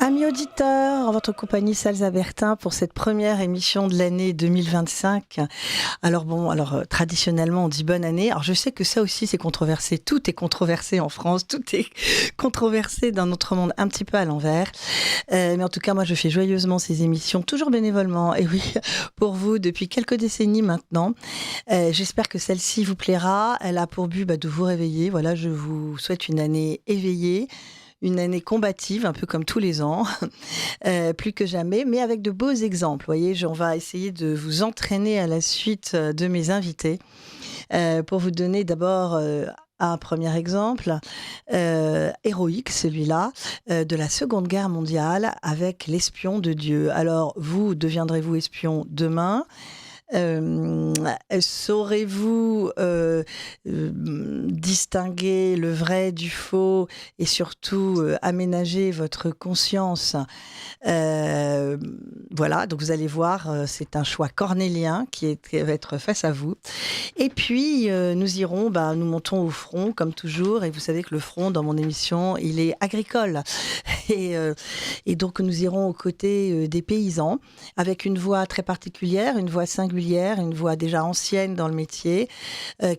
Amis auditeurs, en votre compagnie Salsa Bertin pour cette première émission de l'année 2025. Alors traditionnellement on dit bonne année. Alors je sais que ça aussi c'est controversé. Tout est controversé en France, tout est controversé dans notre monde un petit peu à l'envers. Mais en tout cas moi je fais joyeusement ces émissions, toujours bénévolement. Et oui, pour vous depuis quelques décennies maintenant. J'espère que celle-ci vous plaira. Elle a pour but de vous réveiller. Voilà, je vous souhaite une année éveillée. Une année combative, un peu comme tous les ans, plus que jamais, mais avec de beaux exemples. Vous voyez, on va essayer de vous entraîner à la suite de mes invités pour vous donner d'abord un premier exemple, héroïque celui-là, de la Seconde Guerre mondiale avec l'espion de Dieu. Alors, vous deviendrez-vous espion demain ? Saurez-vous distinguer le vrai du faux et surtout aménager votre conscience voilà, donc vous allez voir, c'est un choix cornélien qui va être face à vous. Et puis, nous irons, nous montons au front, comme toujours, et vous savez que le front, dans mon émission, il est agricole. Et donc, nous irons aux côtés des paysans, avec une voix très particulière, une voix singulière, une voix déjà ancienne dans le métier,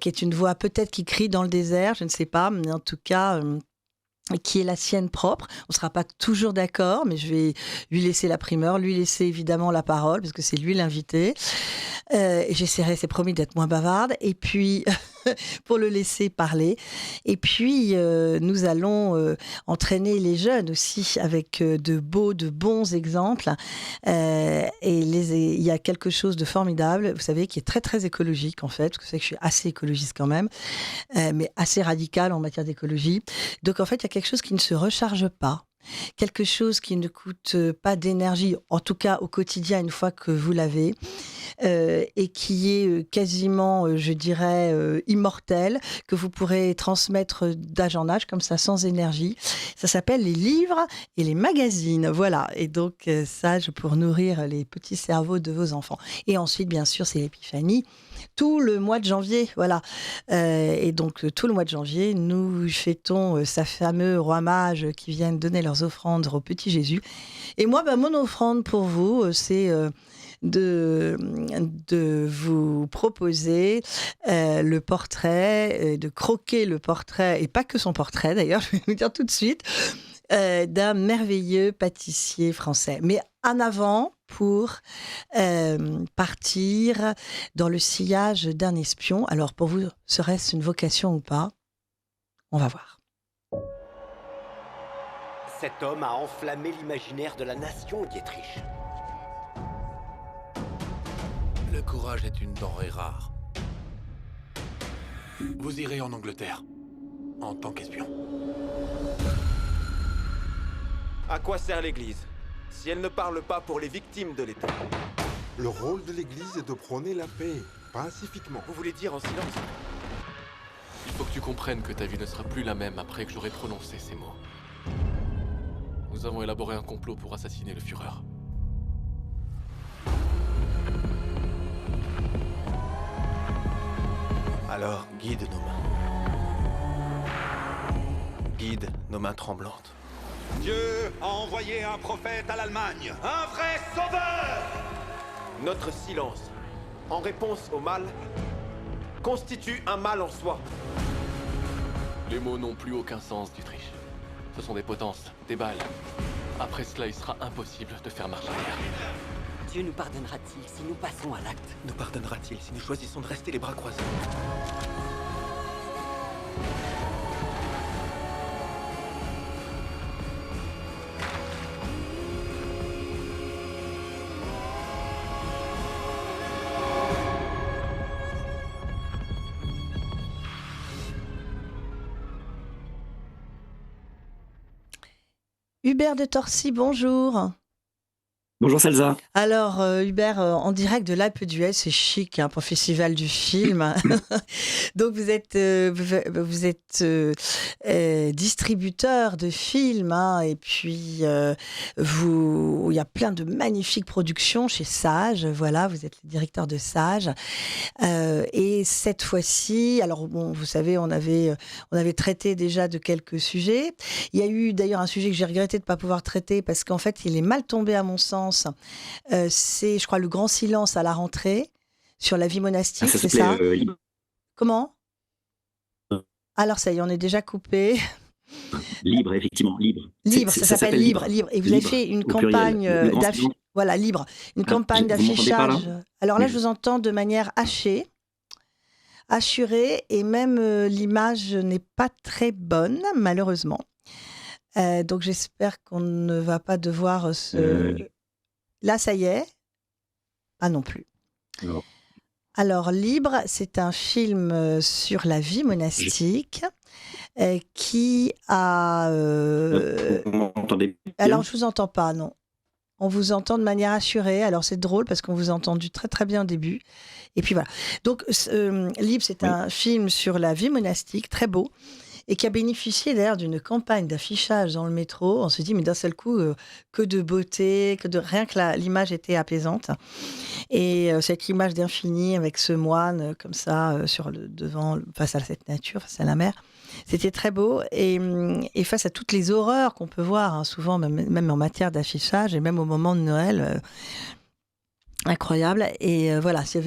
qui est une voix peut-être qui crie dans le désert, je ne sais pas, mais en tout cas... qui est la sienne propre. On ne sera pas toujours d'accord, mais je vais lui laisser la primeur, lui laisser évidemment la parole, parce que c'est lui l'invité. Et j'essaierai, c'est promis, d'être moins bavarde. Et puis, pour le laisser parler. Et puis, nous allons entraîner les jeunes aussi avec de bons exemples. Et il y a quelque chose de formidable, vous savez, qui est très, très écologique, en fait, parce que vous savez que je suis assez écologiste quand même, mais assez radical en matière d'écologie. Donc, en fait, il y a quelque chose qui ne se recharge pas. Quelque chose qui ne coûte pas d'énergie, en tout cas au quotidien, une fois que vous l'avez, et qui est quasiment, je dirais, immortel, que vous pourrez transmettre d'âge en âge, comme ça, sans énergie. Ça s'appelle les livres et les magazines, voilà. Et donc, sage pour nourrir les petits cerveaux de vos enfants. Et ensuite, bien sûr, c'est l'épiphanie. Tout le mois de janvier, voilà. Et donc, tout le mois de janvier, nous fêtons ces fameux rois mages qui viennent donner leurs offrandes au petit Jésus. Et moi, mon offrande pour vous, c'est de vous proposer le portrait, de croquer le portrait, et pas que son portrait d'ailleurs, je vais vous dire tout de suite, d'un merveilleux pâtissier français. Mais en avant pour partir dans le sillage d'un espion. Alors pour vous, serait-ce une vocation ou pas ? On va voir. Cet homme a enflammé l'imaginaire de la nation d'Autriche. Le courage est une denrée rare. Vous irez en Angleterre, en tant qu'espion. À quoi sert l'Église, si elle ne parle pas pour les victimes de l'État? Le rôle de l'Église est de prôner la paix, pacifiquement. Vous voulez dire en silence? Il faut que tu comprennes que ta vie ne sera plus la même après que j'aurai prononcé ces mots. Nous avons élaboré un complot pour assassiner le Führer. Alors, guide nos mains. Guide nos mains tremblantes. Dieu a envoyé un prophète à l'Allemagne, un vrai sauveur! Notre silence, en réponse au mal, constitue un mal en soi. Les mots n'ont plus aucun sens, d'Autriche. Ce sont des potences, des balles. Après cela, il sera impossible de faire marche arrière. Dieu nous pardonnera-t-il si nous passons à l'acte? Nous pardonnera-t-il si nous choisissons de rester les bras croisés? Hubert de Torcy, bonjour. Bonjour Salza. Alors, Hubert, en direct de l'Alpe d'Huez, c'est chic hein, pour le Festival du film. Donc, vous êtes distributeur de films, hein, et puis il y a plein de magnifiques productions chez Sage. Voilà, vous êtes le directeur de Sage. Et cette fois-ci, alors bon, vous savez, on avait traité déjà de quelques sujets. Il y a eu d'ailleurs un sujet que j'ai regretté de ne pas pouvoir traiter parce qu'en fait, il est mal tombé à mon sens. C'est, je crois, le grand silence à la rentrée sur la vie monastique, Ça c'est s'appelait ça Libre. Comment Alors ça y est, on est déjà coupé. Libre, effectivement, Libre. Libre, ça s'appelle Libre. Et vous avez Libre, fait une au pluriel. campagne Le grand d'affichage. silence. Voilà, Libre. Une Ah, campagne vous m'entendez pas, là d'affichage. Alors là, Oui. je vous entends de manière assurée, et même l'image n'est pas très bonne, malheureusement. Donc j'espère qu'on ne va pas devoir se... Là, ça y est. Ah non plus. Alors, Alors, Libre, c'est un film sur la vie monastique qui a... vous m'entendez bien Alors, je vous entends pas, non. On vous entend de manière assurée. Alors, c'est drôle parce qu'on vous a entendu très, très bien au début. Et puis voilà. Donc, Libre, c'est un film sur la vie monastique, très beau, et qui a bénéficié d'ailleurs d'une campagne d'affichage dans le métro. On se dit, mais d'un seul coup, que de beauté, rien que l'image était apaisante. Et cette image d'infini avec ce moine comme ça, sur le devant, face à cette nature, face à la mer, c'était très beau. Et face à toutes les horreurs qu'on peut voir, hein, souvent, même en matière d'affichage, et même au moment de Noël, incroyable. Et voilà, il y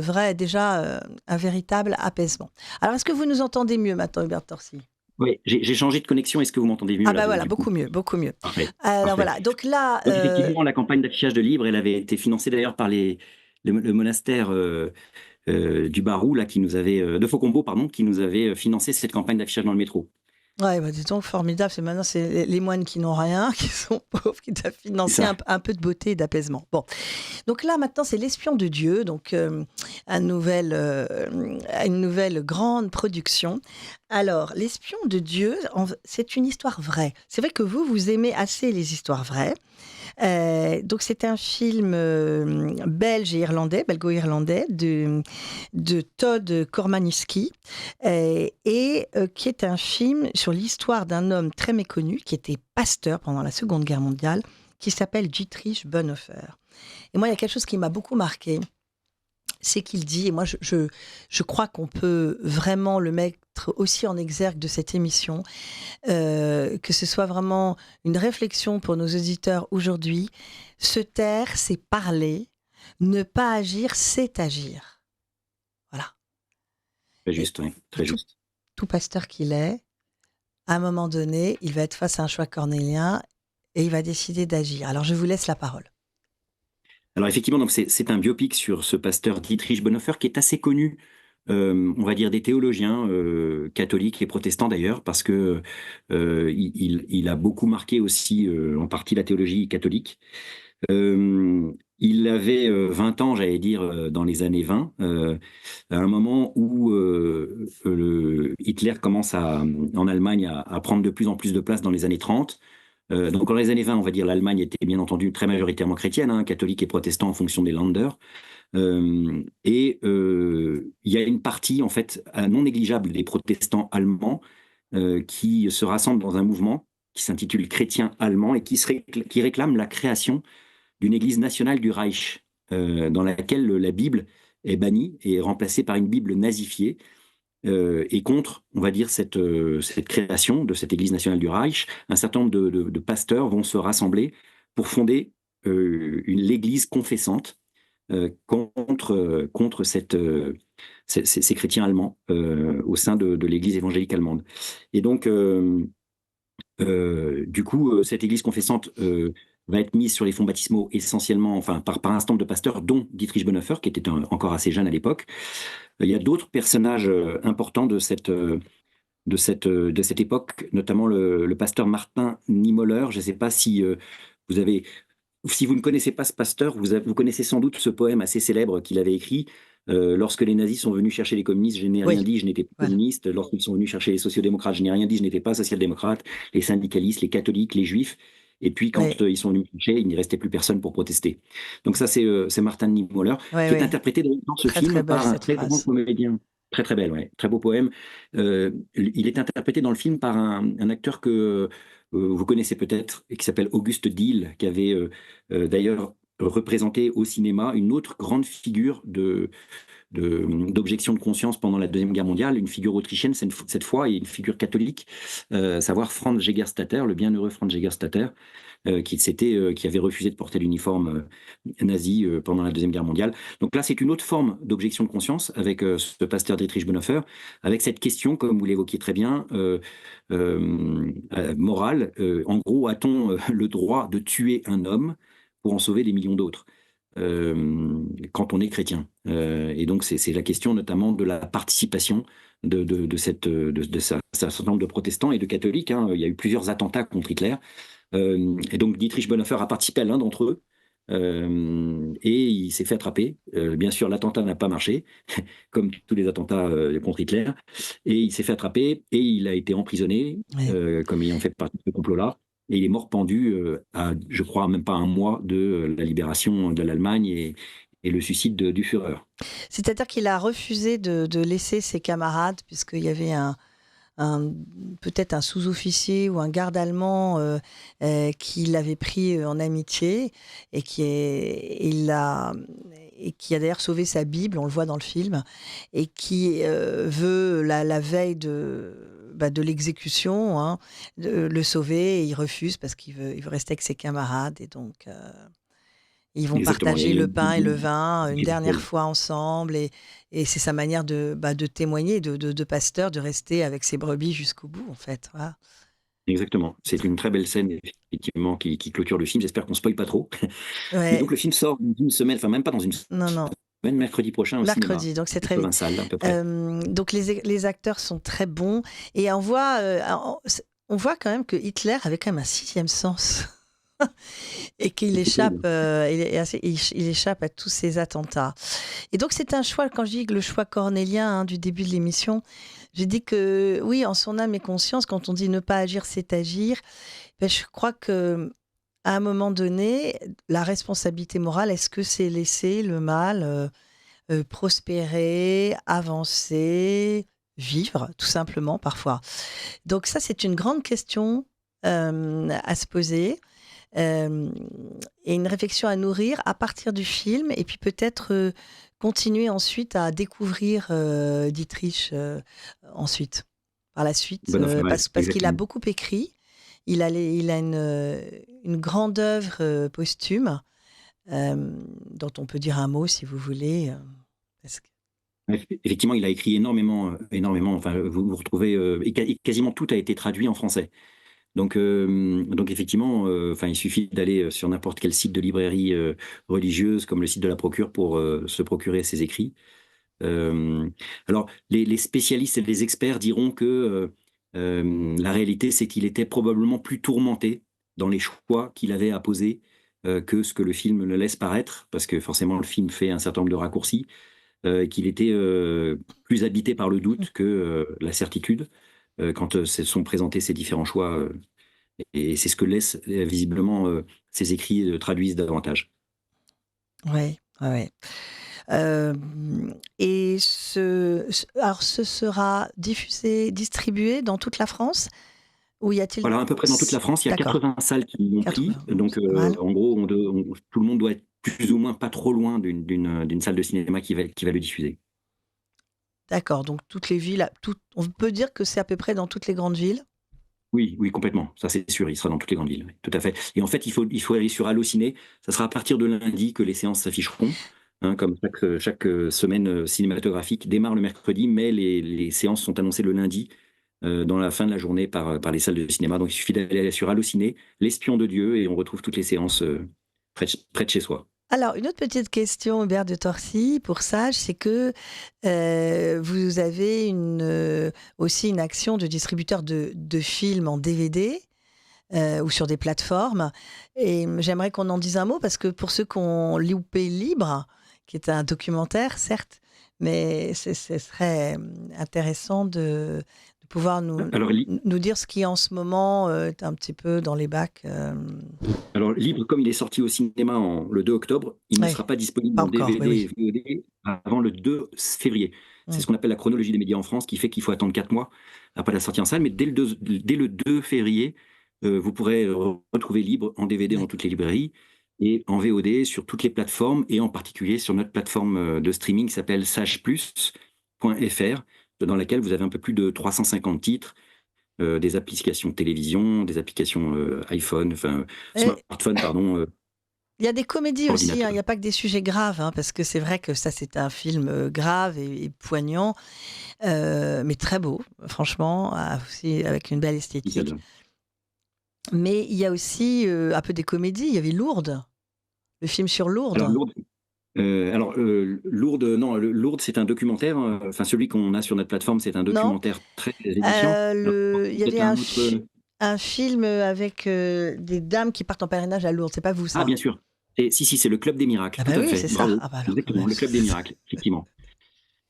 avait déjà un véritable apaisement. Alors, est-ce que vous nous entendez mieux maintenant, Hubert Torcy ? Oui, j'ai changé de connexion. Est-ce que vous m'entendez mieux Ah là, bah voilà, du coup beaucoup mieux, beaucoup mieux. Parfait. Alors Parfait. voilà, donc là... Donc, effectivement, la campagne d'affichage de Libre, elle avait été financée d'ailleurs par le monastère du Barou, là, de Faucombault, pardon, qui nous avait financé cette campagne d'affichage dans le métro. Ouais, bah dis donc, formidable. Maintenant, c'est les moines qui n'ont rien, qui sont pauvres, qui doivent financer un peu de beauté et d'apaisement. Bon. Donc là, maintenant, c'est L'Espion de Dieu, donc une nouvelle grande production. Alors, L'Espion de Dieu, c'est une histoire vraie. C'est vrai que vous aimez assez les histoires vraies. Donc c'est un film belge et irlandais, belgo-irlandais, de Todd Kormaniski, et qui est un film sur l'histoire d'un homme très méconnu qui était pasteur pendant la Seconde Guerre mondiale, qui s'appelle Dietrich Bonhoeffer. Et moi, il y a quelque chose qui m'a beaucoup marqué, c'est qu'il dit, et moi je crois qu'on peut vraiment le mettre aussi en exergue de cette émission, que ce soit vraiment une réflexion pour nos auditeurs aujourd'hui. Se taire, c'est parler. Ne pas agir, c'est agir. Voilà. Très juste, oui, très juste. Tout pasteur qu'il est, à un moment donné, il va être face à un choix cornélien et il va décider d'agir. Alors je vous laisse la parole. Alors effectivement, donc c'est un biopic sur ce pasteur Dietrich Bonhoeffer qui est assez connu, on va dire des théologiens catholiques et protestants d'ailleurs, parce que il a beaucoup marqué aussi en partie la théologie catholique. Il avait 20 ans, j'allais dire, dans les années 20, à un moment où Hitler commence en Allemagne à prendre de plus en plus de place dans les années 30. Donc dans les années 20, on va dire, l'Allemagne était bien entendu très majoritairement chrétienne, hein, catholique et protestant en fonction des Länder. Il y a une partie, en fait, non négligeable des protestants allemands qui se rassemblent dans un mouvement qui s'intitule Chrétiens allemands et qui réclame la création d'une église nationale du Reich, dans laquelle la Bible est bannie et remplacée par une Bible nazifiée. Et contre, on va dire, cette création de cette Église nationale du Reich, un certain nombre de pasteurs vont se rassembler pour fonder l'Église confessante contre ces chrétiens allemands au sein de l'Église évangélique allemande. Et donc, du coup, cette Église confessante va être mise sur les fonds baptismaux essentiellement, enfin, par un certain nombre de pasteurs, dont Dietrich Bonhoeffer, qui était encore assez jeune à l'époque. Il y a d'autres personnages importants de cette époque, notamment le pasteur Martin Niemöller. Je ne sais pas si si vous ne connaissez pas ce pasteur, vous connaissez sans doute ce poème assez célèbre qu'il avait écrit. Lorsque les nazis sont venus chercher les communistes, je n'ai rien dit, je n'étais pas communiste. Lorsqu'ils sont venus chercher les sociodémocrates, je n'ai rien dit, je n'étais pas social-démocrate. Les syndicalistes, les catholiques, les juifs. Et puis, quand Ouais. ils sont venus me chercher, il n'y restait plus personne pour protester. Donc ça, c'est Martin Niemöller, Ouais, qui est ouais. interprété dans ce Très, très film belle par un cette très grand phrase. comédien. Très, très belle, ouais. Très beau poème. Il est interprété dans le film par un acteur que vous connaissez peut-être, et qui s'appelle Auguste Diehl, qui avait d'ailleurs représenté au cinéma une autre grande figure d'objection de conscience pendant la Deuxième Guerre mondiale, une figure autrichienne cette fois, et une figure catholique, à savoir Franz Jägerstätter, le bienheureux Franz Jägerstätter, qui avait refusé de porter l'uniforme nazi pendant la Deuxième Guerre mondiale. Donc là, c'est une autre forme d'objection de conscience avec ce pasteur Dietrich Bonhoeffer, avec cette question, comme vous l'évoquiez très bien, morale. En gros, a-t-on le droit de tuer un homme pour en sauver des millions d'autres quand on est chrétien? Et donc, c'est la question notamment de la participation de un certain nombre de protestants et de catholiques. Hein. Il y a eu plusieurs attentats contre Hitler. Et donc, Dietrich Bonhoeffer a participé à l'un d'entre eux. Et il s'est fait attraper. Bien sûr, l'attentat n'a pas marché, comme tous les attentats contre Hitler. Et il s'est fait attraper et il a été emprisonné, Ouais. comme ayant fait partie de ce complot-là. Et il est mort pendu à, je crois, même pas un mois de la libération de l'Allemagne et le suicide du Führer. C'est-à-dire qu'il a refusé de laisser ses camarades, puisqu'il y avait un- peut-être un sous-officier ou un garde allemand qui l'avait pris en amitié et et qui a d'ailleurs sauvé sa Bible, on le voit dans le film, et qui veut la veille de l'exécution, hein, le sauver, et il refuse parce il veut rester avec ses camarades, et donc ils vont Exactement. Il y partager a le eu pain et le vin une dernière une- fois ensemble, et c'est sa manière de témoigner, de pasteur, de rester avec ses brebis jusqu'au bout, en fait. Voilà. Exactement. C'est une très belle scène, effectivement, qui clôture le film. J'espère qu'on ne spoil pas trop. Et donc, Ouais, le film sort dans une semaine, enfin, même pas dans une non, non. semaine, mercredi prochain au cinéma. Mercredi, donc c'est très 80 vite. salles, à peu près. Donc les acteurs sont très bons, et on voit quand même que Hitler avait quand même un sixième sens. Et qu'il échappe, il échappe à tous ces attentats. Et donc c'est un choix, quand je dis que le choix cornélien, hein, du début de l'émission, j'ai dit que oui, en son âme et conscience, quand on dit ne pas agir, c'est agir, ben, je crois que à un moment donné, la responsabilité morale, est-ce que c'est laisser le mal prospérer, avancer, vivre, tout simplement, parfois? Donc ça, c'est une grande question à se poser. Euh, et une réflexion à nourrir à partir du film, et puis peut-être continuer ensuite à découvrir Dietrich ensuite, par la suite, Bonhoeffer, ouais, parce qu'il a exactement. beaucoup écrit. Il a une grande œuvre posthume, dont on peut dire un mot si vous voulez. Parce que- Effectivement, il a écrit énormément, énormément. Enfin, vous retrouvez, et quasiment tout a été traduit en français. Donc effectivement, enfin, il suffit d'aller sur n'importe quel site de librairie religieuse, comme le site de la Procure, pour se procurer ses écrits. Euh, alors, les spécialistes et les experts diront que la réalité, c'est qu'il était probablement plus tourmenté dans les choix qu'il avait à poser que ce que le film le laisse paraître, parce que forcément, le film fait un certain nombre de raccourcis, qu'il était plus habité par le doute que la certitude quand se sont présentés ces différents choix. Et c'est ce que laissent visiblement ces écrits traduisent davantage. Ouais, ouais, ouais. Euh, et alors, ce sera diffusé, distribué dans toute la France? Ou y a-t-il... Voilà, à peu près dans toute la France, il y a D'accord, 80 salles qui l'ont pris. 80, Donc, c'est pas mal. en gros, tout le monde doit être plus ou moins pas trop loin d'une salle de cinéma qui va le diffuser. D'accord, donc toutes les villes, on peut dire que c'est à peu près dans toutes les grandes villes? Oui, oui, complètement. Ça, c'est sûr. Il sera dans toutes les grandes villes. Oui, tout à fait. Et en fait, il faut aller sur Allociné. Ça sera à partir de lundi que les séances s'afficheront. Hein, comme chaque semaine cinématographique démarre le mercredi, mais les séances sont annoncées le lundi, dans la fin de la journée par les salles de cinéma. Donc, il suffit d'aller sur Allociné, L'Espion de Dieu, et on retrouve toutes les séances près de chez soi. Alors, une autre petite question, Hubert de Torcy, pour Sage, c'est que vous avez aussi une action de distributeur de films en DVD ou sur des plateformes. Et j'aimerais qu'on en dise un mot, parce que pour ceux qui ont loupé Libre, qui est un documentaire, certes, mais ce serait intéressant de de pouvoir nous, Alors, nous dire ce qui en ce moment est un petit peu dans les bacs. alors, Libre, comme il est sorti au cinéma le 2 octobre, il ne Ouais, sera pas disponible pas en encore, DVD oui, et VOD avant le 2 février. C'est Mm. ce qu'on appelle la chronologie des médias en France, qui fait qu'il faut attendre 4 mois après la sortie en salle. Mais dès le 2 février, vous pourrez retrouver Libre en DVD dans D'accord. toutes les librairies et en VOD sur toutes les plateformes, et en particulier sur notre plateforme de streaming qui s'appelle sageplus.fr, dans laquelle vous avez un peu plus de 350 titres, des applications de télévision, des applications iPhone, enfin Et smartphone, pardon, il y a des comédies aussi, hein, il ordinateur. n'y a pas que des sujets graves, hein, parce que c'est vrai que ça, c'est un film grave et poignant, mais très beau, franchement, aussi avec une belle Si ça esthétique. donne. Mais il y a aussi un peu des comédies. Il y avait Lourdes, le film sur Alors Lourdes. Lourdes, Lourdes, non, Lourdes, c'est un documentaire. Enfin, celui qu'on a sur notre plateforme, c'est un Non? documentaire très édifiant. Alors, Il y avait peut-être un autre. un film avec des dames qui partent en pèlerinage à Lourdes. C'est pas vous, Ah, ça? bien sûr. Si, c'est le Club des Miracles. Ah Tout bah à oui, fait. c'est ça. Bravo. Ah bah alors, Exactement, le Club des Miracles, effectivement.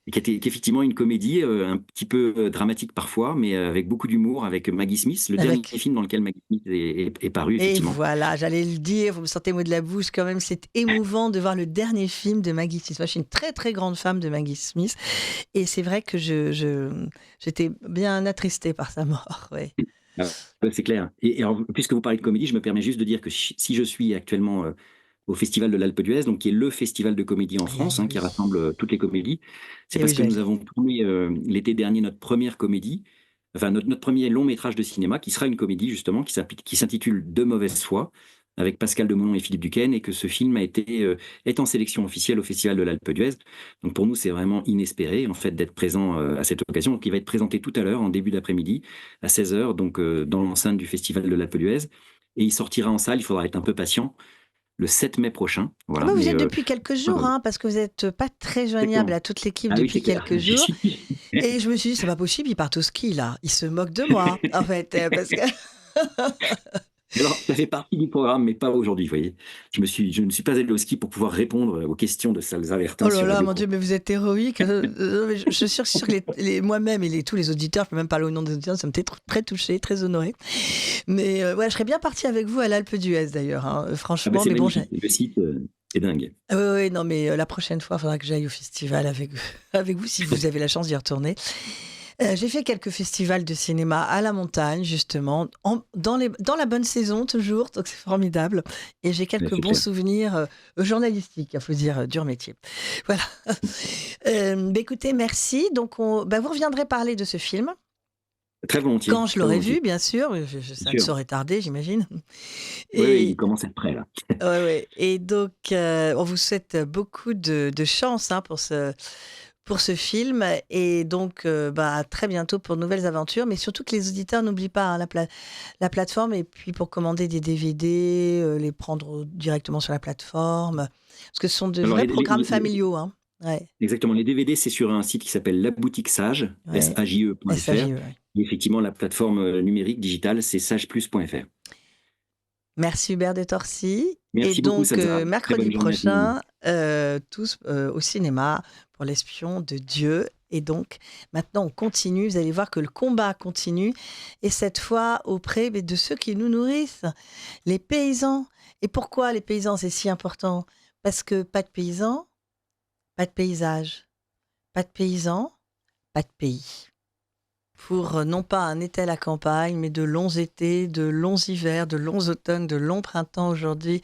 Et qui est effectivement une comédie un petit peu dramatique parfois, mais avec beaucoup d'humour, avec Maggie Smith, le dernier avec... film dans lequel Maggie Smith est paru, Et effectivement. voilà, j'allais le dire, vous me sortez mot de la bouche quand même. C'est émouvant de voir le dernier film de Maggie Smith. Moi, je suis une très très grande femme de Maggie Smith. Et c'est vrai que j'étais bien attristée par sa mort. Ouais. Ah, ouais, c'est clair. Et alors, puisque vous parlez de comédie, je me permets juste de dire que si je suis actuellement au Festival de l'Alpe d'Huez, donc qui est le festival de comédie en France, qui Oui. rassemble toutes les comédies, c'est Et parce oui, que nous j'allais. avons tourné l'été dernier notre première comédie, enfin notre premier long métrage de cinéma, qui sera une comédie justement, qui s'intitule De mauvaise foi, avec Pascal Demolon et Philippe Duquesne, et que ce film est en sélection officielle au Festival de l'Alpe d'Huez. Donc pour nous, c'est vraiment inespéré en fait d'être présent à cette occasion. Donc il va être présenté tout à l'heure, en début d'après-midi, à 16h, donc dans l'enceinte du Festival de l'Alpe d'Huez. Et il sortira en salle, il faudra être un peu patient, le 7 mai prochain. Ah Voilà, bah, vous y mais êtes depuis quelques jours, voilà. hein, parce que vous n'êtes pas très joignable Exactement. à toute l'équipe Ah oui, depuis c'est clair. quelques J'y jours. suis. Et je me suis dit, c'est pas possible, ils partent au ski là. Ils se moquent de moi, en fait. Parce que... Alors, ça fait partie du programme, mais pas aujourd'hui, vous voyez. Je ne suis pas allé au ski pour pouvoir répondre aux questions de Salzavertin Oh là sur là, Radio mon Pro. Dieu, mais vous êtes héroïque. Mais je suis sûre que moi-même et tous les auditeurs, je peux même parler au nom des auditeurs, ça me fait très touchée, très honorée. Mais ouais, je serais bien partie avec vous à l'Alpe d'Huez d'ailleurs, hein, Ah bah, franchement. c'est Mais bon, magnifique. Le site est dingue. oui, non, mais la prochaine fois, il faudra que j'aille au festival avec vous si vous avez la chance d'y retourner. J'ai fait quelques festivals de cinéma à la montagne, justement, dans la bonne saison toujours, donc c'est formidable. Et j'ai quelques C'est bons clair. souvenirs journalistiques, il faut dire, dur métier. Voilà. Bah, écoutez, merci. Donc, vous reviendrez parler de ce film, Très volontiers. quand je Très l'aurai volontiers. vu, bien sûr. Ça ne sûr. saurait tarder, j'imagine. Oui, oui, il Et, commence à être prêt, là. ouais. Et donc, on vous souhaite beaucoup de chance hein, pour ce film. Et donc, à très bientôt pour de nouvelles aventures. Mais surtout que les auditeurs n'oublient pas hein, la plateforme. Et puis, pour commander des DVD, les prendre directement sur la plateforme. Parce que ce sont de Alors, vrais programmes familiaux. Hein. Ouais, exactement. Les DVD, c'est sur un site qui s'appelle La Boutique Sage, ouais. SAJE.fr. SAJE, ouais. Et effectivement, la plateforme numérique digitale, c'est sageplus.fr. Merci Hubert de Torcy. Merci Et beaucoup, donc, Salza. Très mercredi bonne journée à tout le monde. prochain, tous au cinéma pour l'espion de Dieu. Et donc, maintenant, on continue. Vous allez voir que le combat continue. Et cette fois, auprès de ceux qui nous nourrissent, les paysans. Et pourquoi les paysans, c'est si important? Parce que pas de paysans, pas de paysage. Pas de paysans, pas de pays. Pour non pas un été à la campagne, mais de longs étés, de longs hivers, de longs automnes, de longs printemps aujourd'hui.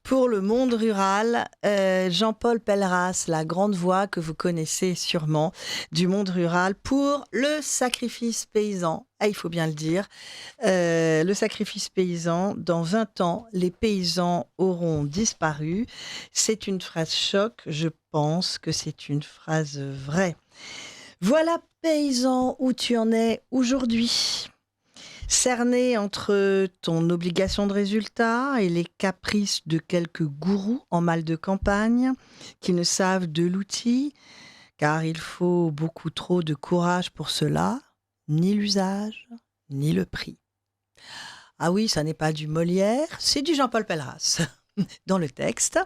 Pour le monde rural, Jean-Paul Pelleras, la grande voix que vous connaissez sûrement du monde rural, pour le sacrifice paysan. Ah, il faut bien le dire. Le sacrifice paysan, dans 20 ans, les paysans auront disparu. C'est une phrase choc, je pense que c'est une phrase vraie. Voilà, paysan, où tu en es aujourd'hui. Cerné entre ton obligation de résultat et les caprices de quelques gourous en mal de campagne qui ne savent de l'outil, car il faut beaucoup trop de courage pour cela, ni l'usage, ni le prix. Ah oui, ça n'est pas du Molière, c'est du Jean-Paul Pelleras dans le texte.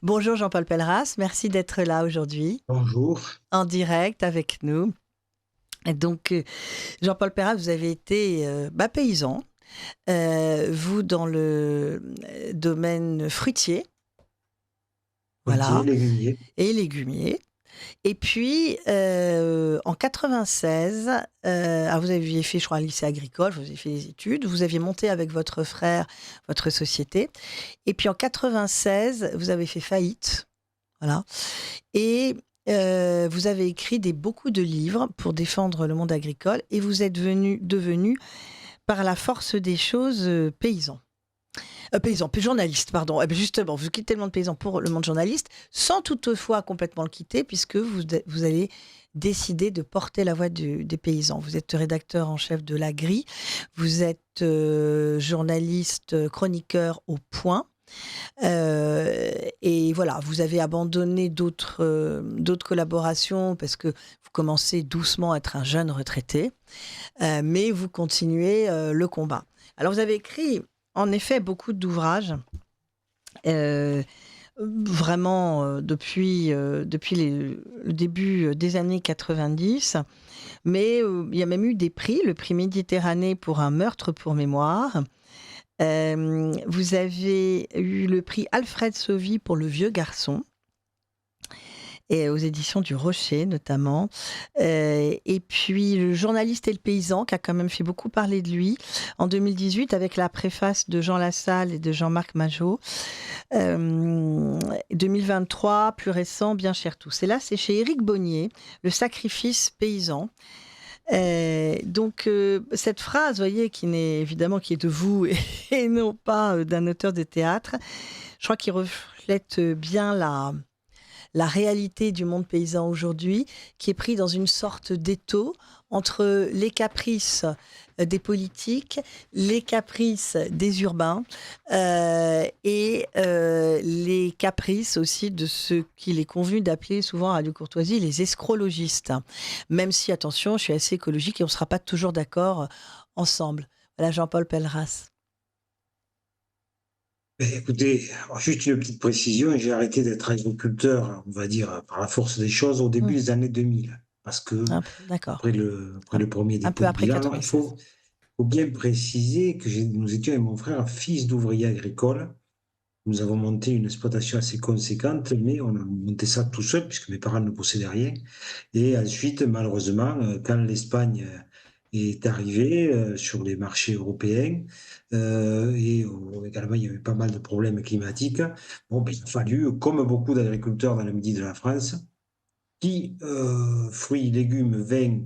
Bonjour Jean-Paul Pelleras, merci d'être là aujourd'hui. Bonjour. En direct avec nous. Et donc, Jean-Paul Perrat, vous avez été paysan, vous dans le domaine fruitier, voilà, légumier. et légumier. Et puis, en 96, alors vous aviez fait, je crois, un lycée agricole, vous avez fait des études, vous aviez monté avec votre frère votre société. Et puis en 96, vous avez fait faillite, voilà. Et vous avez écrit beaucoup de livres pour défendre le monde agricole et vous êtes devenu, par la force des choses, paysan. Journaliste, pardon. Eh bien, justement, vous quittez le monde paysan pour le monde journaliste, sans toutefois complètement le quitter, puisque vous allez décider de porter la voix des paysans. Vous êtes rédacteur en chef de La Grille, vous êtes journaliste, chroniqueur au Point. Et voilà, vous avez abandonné d'autres collaborations parce que vous commencez doucement à être un jeune retraité, mais vous continuez le combat. Alors, vous avez écrit en effet beaucoup d'ouvrages, vraiment depuis le début des années 90, mais il y a même eu des prix, le prix Méditerranée pour un meurtre pour mémoire. Vous avez eu le prix Alfred Sauvy pour Le Vieux Garçon, et aux éditions du Rocher notamment. Et puis Le Journaliste et le Paysan, qui a quand même fait beaucoup parler de lui, en 2018, avec la préface de Jean Lassalle et de Jean-Marc Majot. 2023, plus récent, Bien cher tous. Et là, c'est chez Éric Bonnier, Le Sacrifice paysan. Donc cette phrase, voyez, qui est de vous et non pas d'un auteur de théâtre, je crois qu'il reflète bien la réalité du monde paysan aujourd'hui, qui est pris dans une sorte d'étau entre les caprices des politiques, les caprices des urbains et les caprices aussi de ceux qu'il est convenu d'appeler souvent à Radio Courtoisie les escrologistes. Même si, attention, je suis assez écologique et on ne sera pas toujours d'accord ensemble. Voilà, Jean-Paul Pelleras. Écoutez, juste une petite précision, j'ai arrêté d'être agriculteur, on va dire, par la force des choses au début des années 2000. Parce que, D'accord. après le premier Un peu dépôt de après bilan, 96. il faut bien préciser que nous étions avec mon frère fils d'ouvriers agricoles. Nous avons monté une exploitation assez conséquente, mais on a monté ça tout seul, puisque mes parents ne possédaient rien. Et ensuite, malheureusement, quand l'Espagne est arrivée sur les marchés européens, et également il y avait pas mal de problèmes climatiques, bon, il a fallu, comme beaucoup d'agriculteurs dans le midi de la France, qui, fruits, légumes, vins,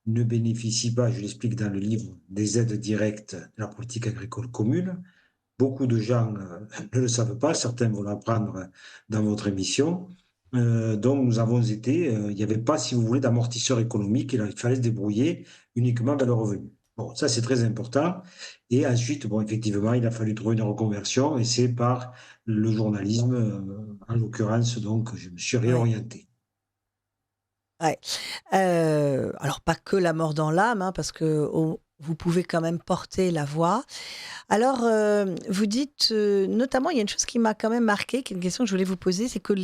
ne bénéficient pas, je l'explique dans le livre, des aides directes de la politique agricole commune. Beaucoup de gens ne le savent pas, certains vont l'apprendre dans votre émission. Donc nous avons été, il n'y avait pas, si vous voulez, d'amortisseur économique, il fallait se débrouiller uniquement dans le revenu. Bon, ça c'est très important. Et ensuite, bon, effectivement, il a fallu trouver une reconversion, et c'est par le journalisme, en l'occurrence, donc je me suis réorienté. Ouais. Alors, pas que la mort dans l'âme, parce que vous pouvez quand même porter la voix. Alors, vous dites, notamment, il y a une chose qui m'a quand même marqué, qui est une question que je voulais vous poser, c'est que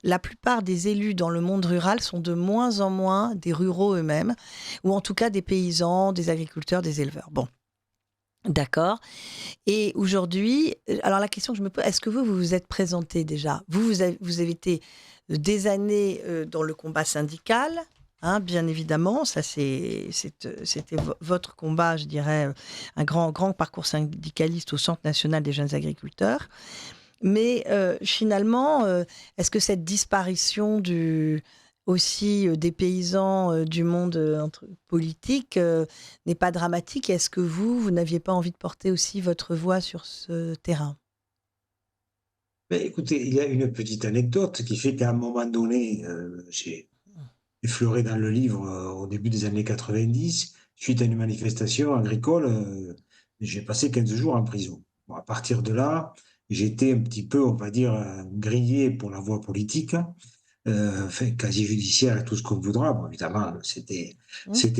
la plupart des élus dans le monde rural sont de moins en moins des ruraux eux-mêmes, ou en tout cas des paysans, des agriculteurs, des éleveurs. Bon. D'accord. Et aujourd'hui, alors la question que je me pose, est-ce que vous vous êtes présenté déjà ? Vous avez été des années dans le combat syndical, hein, bien évidemment. Ça, c'était votre combat, je dirais, un grand parcours syndicaliste au Centre national des jeunes agriculteurs. Mais finalement, est-ce que cette disparition aussi des paysans du monde politique n'est pas dramatique? Est-ce que vous n'aviez pas envie de porter aussi votre voix sur ce terrain? Écoutez, il y a une petite anecdote qui fait qu'à un moment donné, j'ai effleuré dans le livre au début des années 90, suite à une manifestation agricole, j'ai passé 15 jours en prison. Bon, à partir de là, j'étais un petit peu, on va dire, grillé pour la voie politique. Casier judiciaire et tout ce qu'on voudra. Bon, évidemment, c'était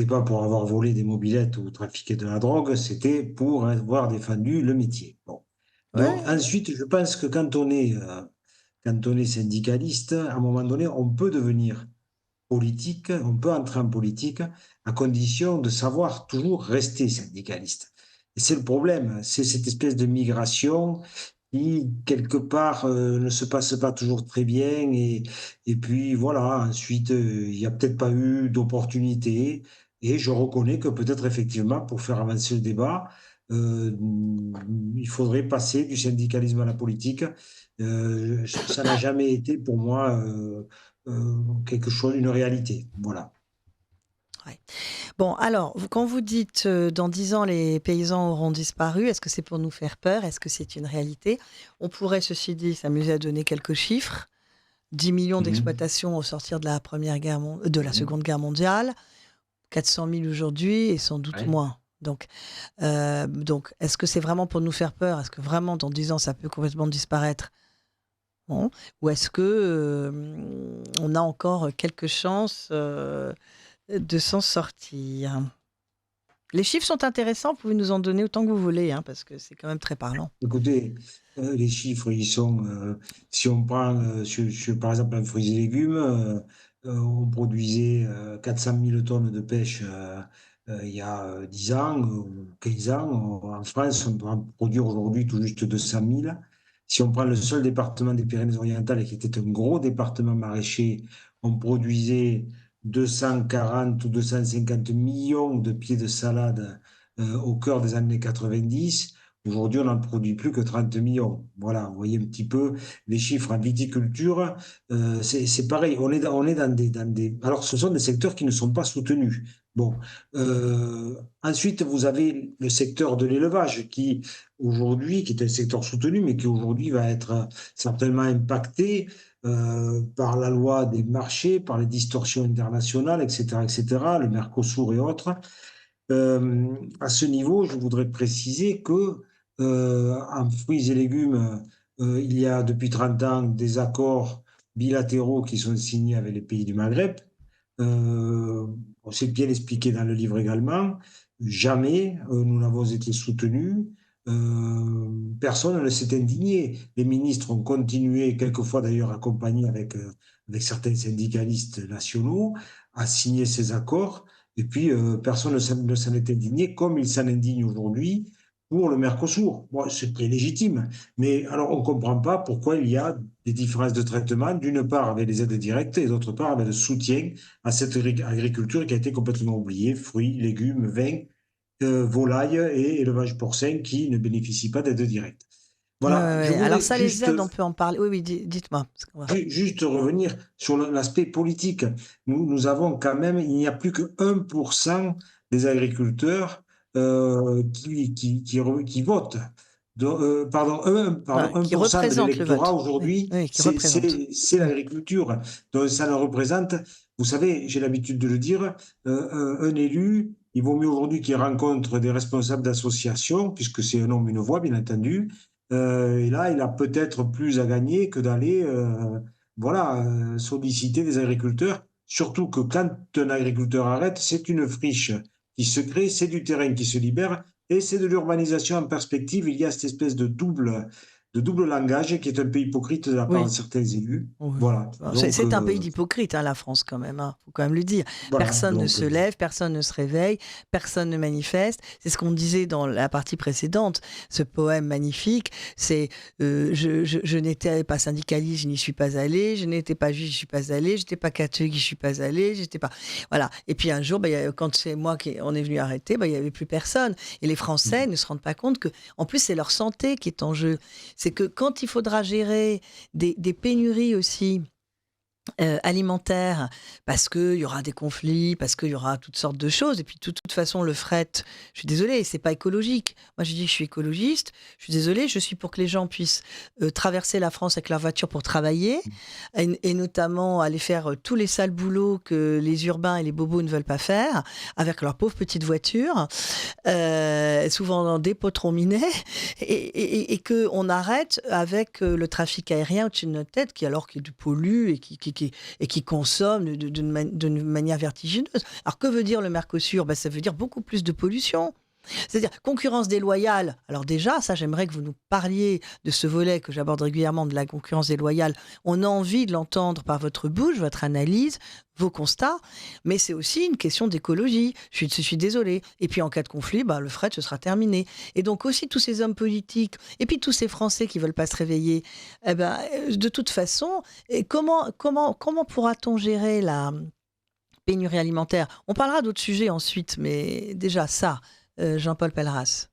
pas pour avoir volé des mobylettes ou trafiqué de la drogue, c'était pour avoir défendu le métier. Bon. Donc, ensuite, je pense que quand on est syndicaliste, à un moment donné, on peut devenir politique, on peut entrer en politique à condition de savoir toujours rester syndicaliste. Et c'est le problème, c'est cette espèce de migration qui, quelque part, ne se passe pas toujours très bien. Et puis voilà, ensuite, il n'y a peut-être pas eu d'opportunité. Et je reconnais que peut-être effectivement, pour faire avancer le débat, euh, il faudrait passer du syndicalisme à la politique. Ça n'a jamais été pour moi quelque chose, une réalité. Voilà. Ouais. Bon, alors, quand vous dites dans 10 ans, les paysans auront disparu, est-ce que c'est pour nous faire peur? Est-ce que c'est une réalité? On pourrait, ceci dit, s'amuser à donner quelques chiffres. 10 millions Mhm. d'exploitations au sortir de de la Mhm. Seconde Guerre mondiale, 400 000 aujourd'hui et sans doute Ouais. moins. Donc, est-ce que c'est vraiment pour nous faire peur? Est-ce que vraiment, dans 10 ans, ça peut complètement disparaître? Bon. Ou est-ce que on a encore quelques chances de s'en sortir? Les chiffres sont intéressants, vous pouvez nous en donner autant que vous voulez, hein, parce que c'est quand même très parlant. Écoutez, les chiffres, ils sont, si on prend, par exemple, un fruits et légumes, on produisait 400 000 tonnes de pêche il y a 10 ans, 15 ans. En France, on doit en produire aujourd'hui tout juste 200 000. Si on prend le seul département des Pyrénées-Orientales, qui était un gros département maraîcher, on produisait 240 ou 250 millions de pieds de salade au cœur des années 90. Aujourd'hui, on n'en produit plus que 30 millions. Voilà, vous voyez un petit peu les chiffres en viticulture. C'est pareil, on est dans des... Alors, ce sont des secteurs qui ne sont pas soutenus. Bon, ensuite, vous avez le secteur de l'élevage qui, aujourd'hui, qui est un secteur soutenu, mais qui aujourd'hui va être certainement impacté par la loi des marchés, par les distorsions internationales, etc., le Mercosur et autres. À ce niveau, je voudrais préciser que en fruits et légumes, il y a depuis 30 ans des accords bilatéraux qui sont signés avec les pays du Maghreb. C'est bien expliqué dans le livre également. Jamais nous n'avons été soutenus. Personne ne s'est indigné. Les ministres ont continué, quelquefois d'ailleurs accompagnés avec certains syndicalistes nationaux, à signer ces accords. Et puis, personne ne s'en est indigné, comme il s'en indigne aujourd'hui pour le Mercosur. Bon, c'est très légitime. Mais alors, on ne comprend pas pourquoi il y a des différences de traitement, d'une part avec les aides directes et d'autre part avec le soutien à cette agriculture qui a été complètement oubliée, fruits, légumes, vins, volailles et élevage porcin qui ne bénéficient pas d'aides directes. Ouais, ouais, Voilà, je ouais. Alors voudrais ça, les aides, on peut en parler. Oui, oui, dites-moi. juste revenir sur l'aspect politique. Nous avons quand même, il n'y a plus que 1% des agriculteurs qui votent. Pardon, Qui 1% de représente le l'électorat vote. Oui, aujourd'hui, oui, qui représente. c'est l'agriculture. Donc ça ne représente, vous savez, j'ai l'habitude de le dire, un élu, il vaut mieux aujourd'hui qu'il rencontre des responsables d'associations, puisque c'est un homme, une voix, bien entendu, et là, il a peut-être plus à gagner que d'aller voilà, solliciter des agriculteurs. Surtout que quand un agriculteur arrête, c'est une friche qui se crée, c'est du terrain qui se libère et c'est de l'urbanisation en perspective. Il y a cette espèce de double langage qui est un peu hypocrite de la part de Oui. certains élus. Oui. Voilà. Donc, C'est un pays d'hypocrites, hein, la France, quand même. Faut quand même le dire. voilà. Personne ne Donc, se lève, personne ne se réveille, personne ne manifeste. C'est ce qu'on disait dans la partie précédente. Ce poème magnifique, c'est je n'étais pas syndicaliste, je n'y suis pas allé. Je n'étais pas juif, je n'y suis pas allé. J'étais pas catholique, je n'y suis pas allé. J'étais pas. Voilà. Et puis un jour, quand c'est moi on est venu arrêter, il n'y avait plus personne. Et les Français ne se rendent pas compte que, en plus, c'est leur santé qui est en jeu. C'est que quand il faudra gérer des pénuries aussi alimentaires, parce qu'il y aura des conflits, parce qu'il y aura toutes sortes de choses, et puis de toute façon, le fret, je suis désolée, c'est pas écologique. Moi, je dis que je suis écologiste, je suis désolée, je suis pour que les gens puissent traverser la France avec leur voiture pour travailler, et notamment aller faire tous les sales boulots que les urbains et les bobos ne veulent pas faire, avec leur pauvre petite voiture, souvent dans des potrons minés, et qu'on arrête avec le trafic aérien au-dessus de notre tête, qui pollue et qui consomme d'une manière vertigineuse. Alors que veut dire le Mercosur? Ça veut dire beaucoup plus de pollution. C'est-à-dire concurrence déloyale. Alors déjà, ça, j'aimerais que vous nous parliez de ce volet que j'aborde régulièrement, de la concurrence déloyale. On a envie de l'entendre par votre bouche, votre analyse, vos constats, mais c'est aussi une question d'écologie. Je suis désolée. Et puis en cas de conflit, le fret, ce sera terminé. Et donc aussi tous ces hommes politiques, et puis tous ces Français qui veulent pas se réveiller, de toute façon, comment pourra-t-on gérer la pénurie alimentaire? On parlera d'autres sujets ensuite, mais déjà ça, Jean-Paul Pelleras.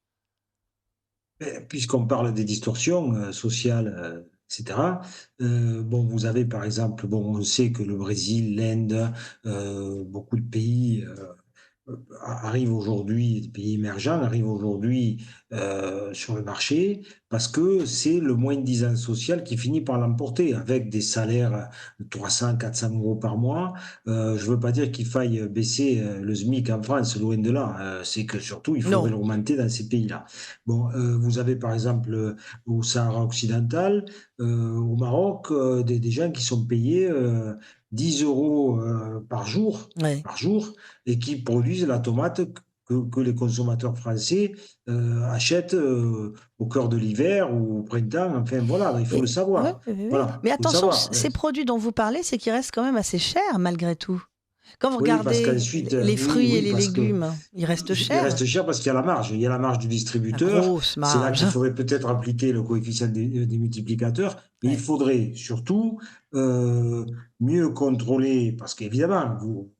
Puisqu'on parle des distorsions sociales, etc., vous avez par exemple, on sait que le Brésil, l'Inde, beaucoup de pays arrivent aujourd'hui, des pays émergents arrivent aujourd'hui sur le marché parce que c'est le moins-disant social qui finit par l'emporter avec des salaires de 300, 400 euros par mois. Je ne veux pas dire qu'il faille baisser le SMIC en France, loin de là. C'est que surtout, il faudrait l'augmenter dans ces pays-là. Vous avez par exemple au Sahara occidental, au Maroc, des gens qui sont payés 10 euros par jour, et qui produisent la tomate que les consommateurs français achètent au cœur de l'hiver ou au printemps. Enfin, voilà, il faut le savoir. Voilà, mais attention, ces produits dont vous parlez, c'est qu'ils restent quand même assez chers malgré tout. Quand vous regardez les fruits et les légumes, ils restent chers. Ils restent chers parce qu'il y a la marge. Il y a la marge du distributeur. C'est là qu'il faudrait peut-être appliquer le coefficient des multiplicateurs. Mais il faudrait surtout mieux contrôler, parce qu'évidemment, vous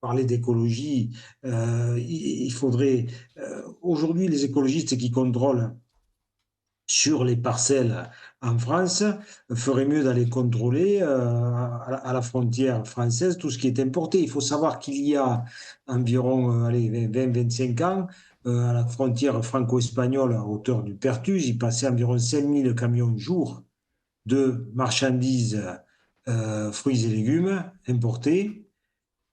parlez d'écologie, il faudrait... aujourd'hui, les écologistes qui contrôlent sur les parcelles en France, ferait mieux d'aller contrôler à la frontière française tout ce qui est importé. Il faut savoir qu'il y a environ 20-25 ans, à la frontière franco-espagnole, à hauteur du Perthus, il passait environ 5000 camions jour de marchandises, fruits et légumes importés.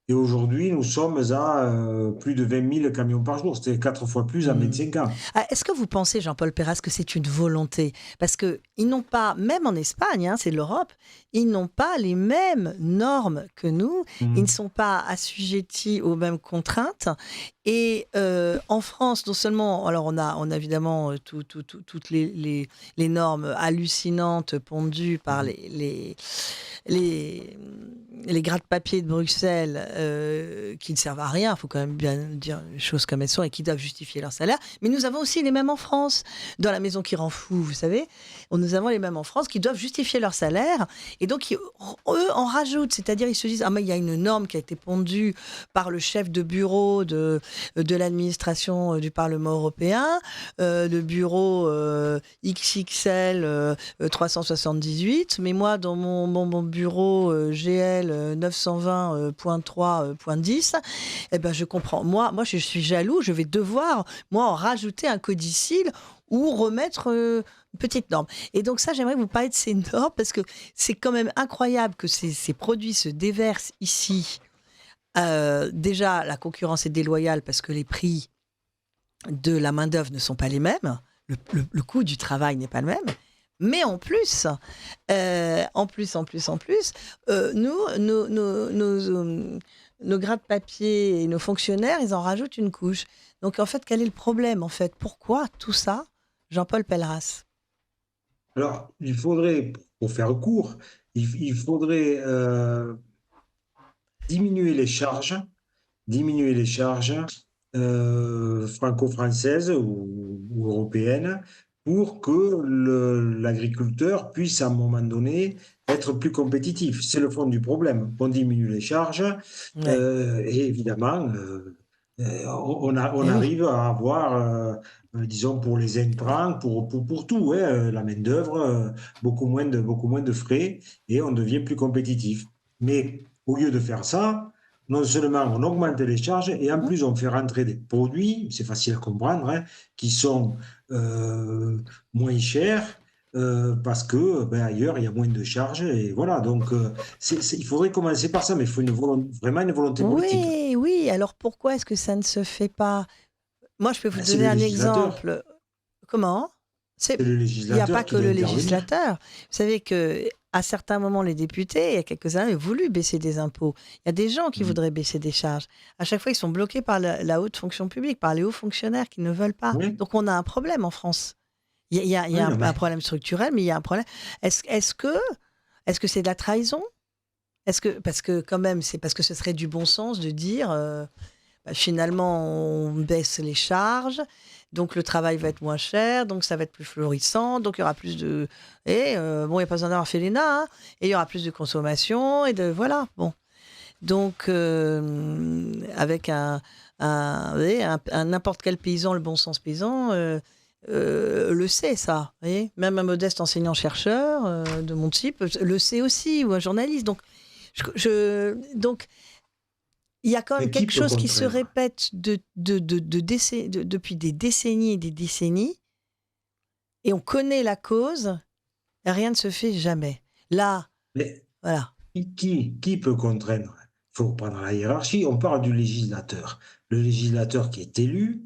Et aujourd'hui, nous sommes à plus de 20 000 camions par jour. C'était 4 fois plus en 25 ans. Est-ce que vous pensez, Jean-Paul Pelleras, que c'est une volonté? Parce qu'ils n'ont pas, même en Espagne, c'est l'Europe, ils n'ont pas les mêmes normes que nous. Ils ne sont pas assujettis aux mêmes contraintes. Et en France, non seulement, alors on a évidemment toutes les normes hallucinantes pondues par les gratte-papier de Bruxelles qui ne servent à rien, il faut quand même bien dire les choses comme elles sont et qui doivent justifier leur salaire. Mais nous avons aussi les mêmes en France, dans la maison qui rend fou, vous savez. Nous avons les mêmes en France qui doivent justifier leur salaire et donc eux en rajoutent, c'est-à-dire ils se disent mais il y a une norme qui a été pondue par le chef de bureau de l'administration du Parlement européen, le bureau XXL 378, mais moi dans mon bureau GL 920.3.10, je comprends. Moi, je suis jaloux, je vais devoir, en rajouter un codicile ou remettre une petite norme. Et donc ça, j'aimerais vous parler de ces normes parce que c'est quand même incroyable que ces produits se déversent ici. Déjà, la concurrence est déloyale parce que les prix de la main-d'œuvre ne sont pas les mêmes. Le coût du travail n'est pas le même. Mais en plus, nos gratte-papier et nos fonctionnaires, ils en rajoutent une couche. Donc en fait, quel est le problème en fait? Pourquoi tout ça, Jean-Paul Pelleras? Alors, il faudrait, pour faire court, il faudrait diminuer les charges franco-françaises ou européennes pour que l'agriculteur puisse à un moment donné être plus compétitif. C'est le fond du problème. On diminue les charges et évidemment, on arrive à avoir, disons, pour les intrants, pour tout, la main-d'œuvre, beaucoup moins de frais et on devient plus compétitif. Mais au lieu de faire ça, non seulement on augmente les charges et en plus on fait rentrer des produits, c'est facile à comprendre, qui sont moins chers parce que ailleurs il y a moins de charges et voilà. Donc il faudrait commencer par ça, mais il faut vraiment une volonté politique. Oui. Alors pourquoi est-ce que ça ne se fait pas? Moi, je peux vous donner un exemple. Comment? C'est- C'est le Il n'y a législateur pas qui que doit le intervenir. législateur. Vous savez qu'à certains moments, les députés, il y a quelques années, ont voulu baisser des impôts. Il y a des gens qui voudraient baisser des charges. À chaque fois, ils sont bloqués par la haute fonction publique, par les hauts fonctionnaires qui ne veulent pas. Oui. Donc, on a un problème en France. Il y a Oui, non, mais- un problème structurel, mais il y a un problème. Est-ce que c'est de la trahison? Parce que quand même, c'est parce que ce serait du bon sens de dire, finalement, on baisse les charges, donc le travail va être moins cher, donc ça va être plus florissant, donc il y aura plus de... Et bon, il n'y a pas besoin d'avoir fait l'ENA, hein, et il y aura plus de consommation, et de... Voilà, bon. Donc, avec n'importe quel paysan, le bon sens paysan, le sait, ça. Vous voyez, même un modeste enseignant-chercheur de mon type le sait aussi, ou un journaliste. Donc, donc il y a quand même Mais qui quelque peut chose qui se contraindre? répète depuis des décennies et des décennies, et on connaît la cause, et rien ne se fait jamais. Là, Mais voilà. qui peut contraindre? Il faut prendre la hiérarchie. On parle du législateur. Le législateur qui est élu,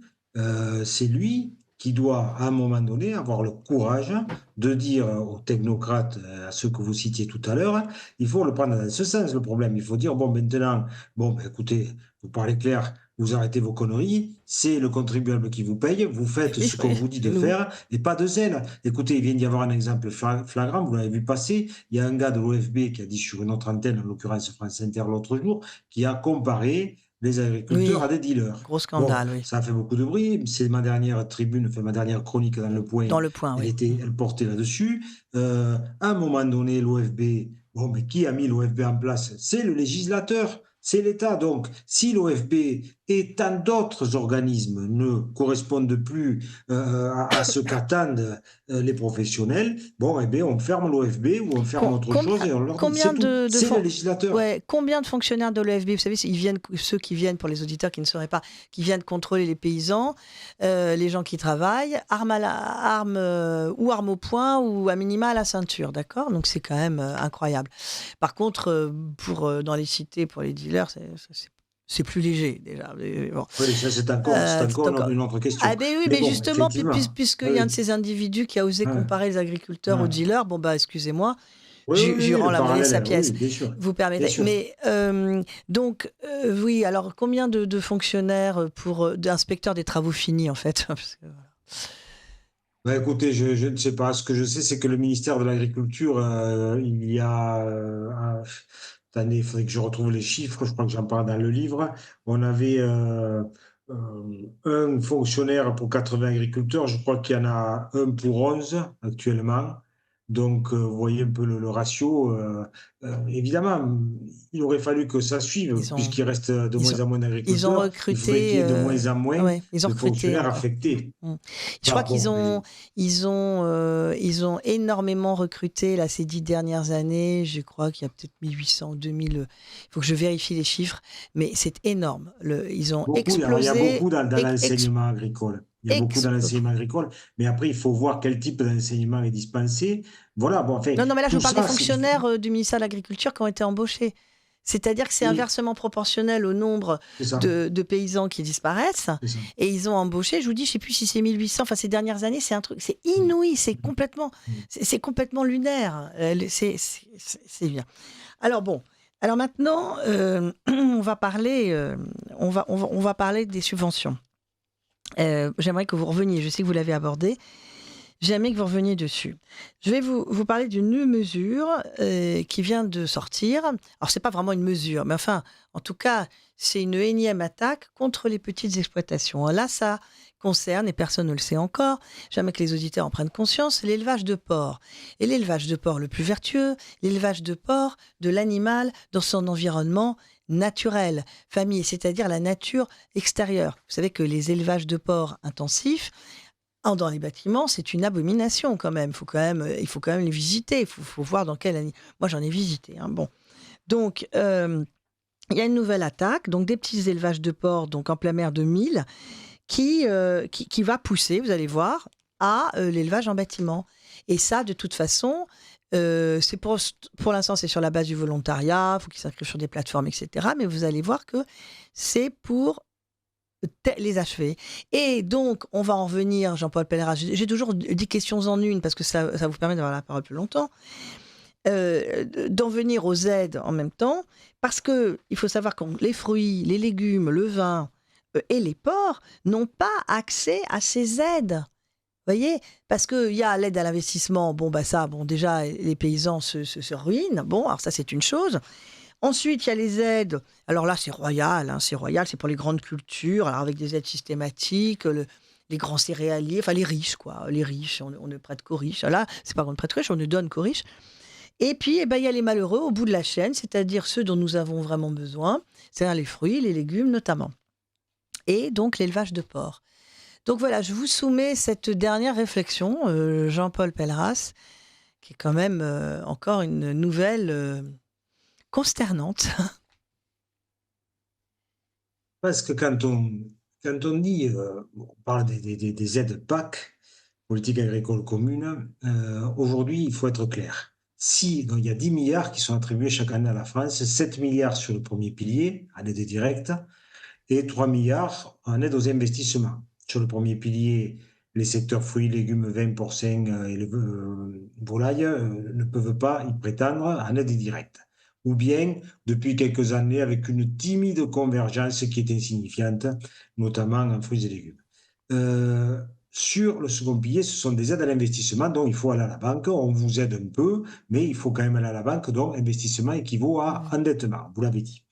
c'est lui qui doit, à un moment donné, avoir le courage de dire aux technocrates, à ceux que vous citiez tout à l'heure, il faut le prendre dans ce sens, le problème. Il faut dire, bon, maintenant, bon, ben, écoutez, vous parlez clair, vous arrêtez vos conneries, c'est le contribuable qui vous paye, vous faites Oui, ce qu'on oui, vous dit c'est de nous. faire, et pas de zèle. Écoutez, il vient d'y avoir un exemple flagrant, vous l'avez vu passer, il y a un gars de l'OFB qui a dit sur une autre antenne, en l'occurrence France Inter l'autre jour, qui a comparé les agriculteurs Oui, à des dealers. gros Bon, scandale, oui. ça a fait beaucoup de bruit. C'est ma dernière tribune, enfin ma dernière chronique dans Le Point. Dans le point, oui. Elle portait là-dessus. À un moment donné, l'OFB, bon, mais qui a mis l'OFB en place? C'est le législateur, c'est l'État. Donc, si l'OFB et tant d'autres organismes ne correspondent plus à ce qu'attendent les professionnels, bon, eh bien, on ferme l'OFB ou on ferme autre chose et on leur dit Combien c'est tout. C'est le législateur. Ouais, combien de fonctionnaires de l'OFB, vous savez, ceux qui viennent, pour les auditeurs qui ne sauraient pas, qui viennent contrôler les paysans, les gens qui travaillent, armes au poing ou à minima à la ceinture, d'accord? Donc c'est quand même incroyable. Par contre, dans les cités, pour les dealers, c'est plus léger déjà. Mais bon. Oui, ça c'est encore une autre question. Ah ben oui, mais bon, justement, effectivement. puisqu'il y a un de ces individus qui a osé comparer les agriculteurs aux dealers, bon bah excusez-moi, je rends le la monnaie parallèle, sa pièce. oui, bien sûr. Vous permettez. Bien sûr. Mais oui, alors combien de fonctionnaires d'inspecteurs des travaux finis en fait? Parce que, voilà. Bah, écoutez, je ne sais pas. Ce que je sais, c'est que le ministère de l'Agriculture, il y a... attendez, il faudrait que je retrouve les chiffres. Je crois que j'en parle dans le livre. On avait un fonctionnaire pour 80 agriculteurs. Je crois qu'il y en a un pour 11 actuellement. Donc, vous voyez un peu le ratio. Évidemment, il aurait fallu que ça suive, puisqu'il reste de moins en moins d'agriculteurs. Ils ont recruté. Il faudrait qu'il y ait de moins en moins ouais, ils ont de recruté, fonctionnaires affectés. Je crois qu'ils ont énormément recruté là, ces 10 dernières années. Je crois qu'il y a peut-être 1800, 2000. Il faut que je vérifie les chiffres, mais c'est énorme. Ils ont explosé. Il y a beaucoup dans l'enseignement agricole. Il y a beaucoup dans l'enseignement agricole, mais après, il faut voir quel type d'enseignement est dispensé. Voilà, bon, enfin, non, mais là, je vous parle des ça, fonctionnaires du ministère de l'Agriculture qui ont été embauchés. C'est-à-dire que c'est inversement proportionnel au nombre de paysans qui disparaissent. Et ils ont embauché, je vous dis, je ne sais plus si c'est 1800, enfin ces dernières années, c'est un truc, c'est inouï, c'est complètement lunaire. C'est bien. Alors bon, alors maintenant, on va parler des subventions. J'aimerais que vous reveniez, je sais que vous l'avez abordé, j'aimerais que vous reveniez dessus. Je vais vous parler d'une mesure qui vient de sortir. Alors, ce n'est pas vraiment une mesure, mais enfin, en tout cas, c'est une énième attaque contre les petites exploitations. Là, ça concerne, et personne ne le sait encore, jamais que les auditeurs en prennent conscience, l'élevage de porc. Et l'élevage de porc le plus vertueux, l'élevage de porc de l'animal dans son environnement naturel, famille, c'est-à-dire la nature extérieure. Vous savez que les élevages de porc intensifs, dans les bâtiments, c'est une abomination quand même. Il faut quand même les visiter. Il faut voir dans quelle année. Moi, j'en ai visité. Hein. Bon. Donc, il y a une nouvelle attaque. Donc, des petits élevages de porc, donc en plein mer de 1000, qui va pousser, vous allez voir, à l'élevage en bâtiment. Et ça, de toute façon, c'est pour l'instant, c'est sur la base du volontariat. Il faut qu'ils s'inscrivent sur des plateformes, etc. Mais vous allez voir que c'est pour les achever. Et donc, on va en revenir, Jean-Paul Pelleras. J'ai toujours 10 questions en une parce que ça vous permet d'avoir la parole plus longtemps. D'en venir aux aides en même temps, parce que il faut savoir que les fruits, les légumes, le vin et les porcs n'ont pas accès à ces aides. Vous voyez, parce qu'il y a l'aide à l'investissement, déjà, les paysans se ruinent. Bon, alors ça, c'est une chose. Ensuite, il y a les aides. Alors là, c'est royal, c'est pour les grandes cultures, alors avec des aides systématiques, les grands céréaliers, enfin les riches, quoi. Les riches, on ne prête qu'aux riches. Là, c'est pas qu'on ne prête qu'aux riches, on ne donne qu'aux riches. Et puis, il y a les malheureux au bout de la chaîne, c'est-à-dire ceux dont nous avons vraiment besoin, c'est-à-dire les fruits, les légumes notamment. Et donc, l'élevage de porcs. Donc voilà, je vous soumets cette dernière réflexion, Jean-Paul Pelleras, qui est quand même encore une nouvelle consternante. Parce que quand on dit, on parle des aides PAC, politique agricole commune, aujourd'hui, il faut être clair. Donc, il y a 10 milliards qui sont attribués chaque année à la France, 7 milliards sur le premier pilier, en aide directe, et 3 milliards en aide aux investissements. Sur le premier pilier, les secteurs fruits, légumes, vins, porcins et volailles ne peuvent pas y prétendre en aide directe. Ou bien, depuis quelques années, avec une timide convergence qui est insignifiante, notamment en fruits et légumes. Sur le second pilier, ce sont des aides à l'investissement, donc il faut aller à la banque, on vous aide un peu, mais il faut quand même aller à la banque, donc investissement équivaut à endettement, vous l'avez dit.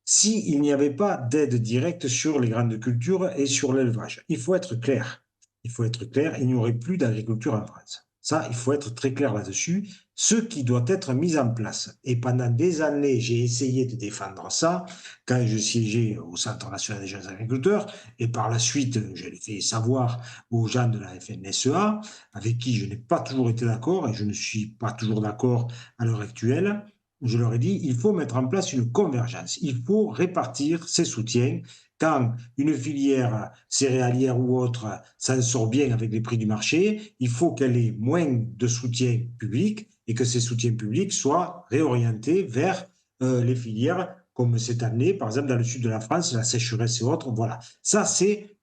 S'il n'y avait pas d'aide directe sur les grandes cultures et sur l'élevage, il faut être clair, il n'y aurait plus d'agriculture en France. Ça, il faut être très clair là-dessus, ce qui doit être mis en place. Et pendant des années, j'ai essayé de défendre ça quand je siégeais au Centre national des jeunes agriculteurs, et par la suite, je l'ai fait savoir aux gens de la FNSEA, avec qui je n'ai pas toujours été d'accord, et je ne suis pas toujours d'accord à l'heure actuelle. Je leur ai dit, il faut mettre en place une convergence, il faut répartir ces soutiens. Quand une filière céréalière ou autre s'en sort bien avec les prix du marché, il faut qu'elle ait moins de soutien public et que ces soutiens publics soient réorientés vers les filières comme cette année, par exemple dans le sud de la France, la sécheresse et autres. Voilà, ça c'est...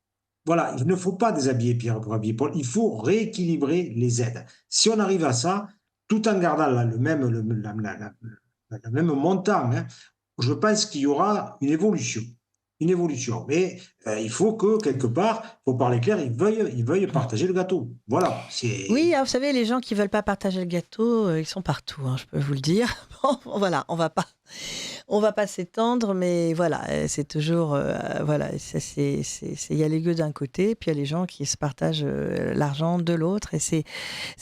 Voilà, il ne faut pas déshabiller Pierre pour habiller Paul, il faut rééquilibrer les aides. Si on arrive à ça, tout en gardant le même montant, hein, je pense qu'il y aura une évolution. Mais il faut que, quelque part, il faut parler clair, ils veuillent partager le gâteau. Voilà. Oui, vous savez, les gens qui ne veulent pas partager le gâteau, ils sont partout, hein, je peux vous le dire. Bon, voilà, on va pas s'étendre, mais voilà, c'est toujours... voilà, il y a les gueux d'un côté, puis il y a les gens qui se partagent l'argent de l'autre, et c'est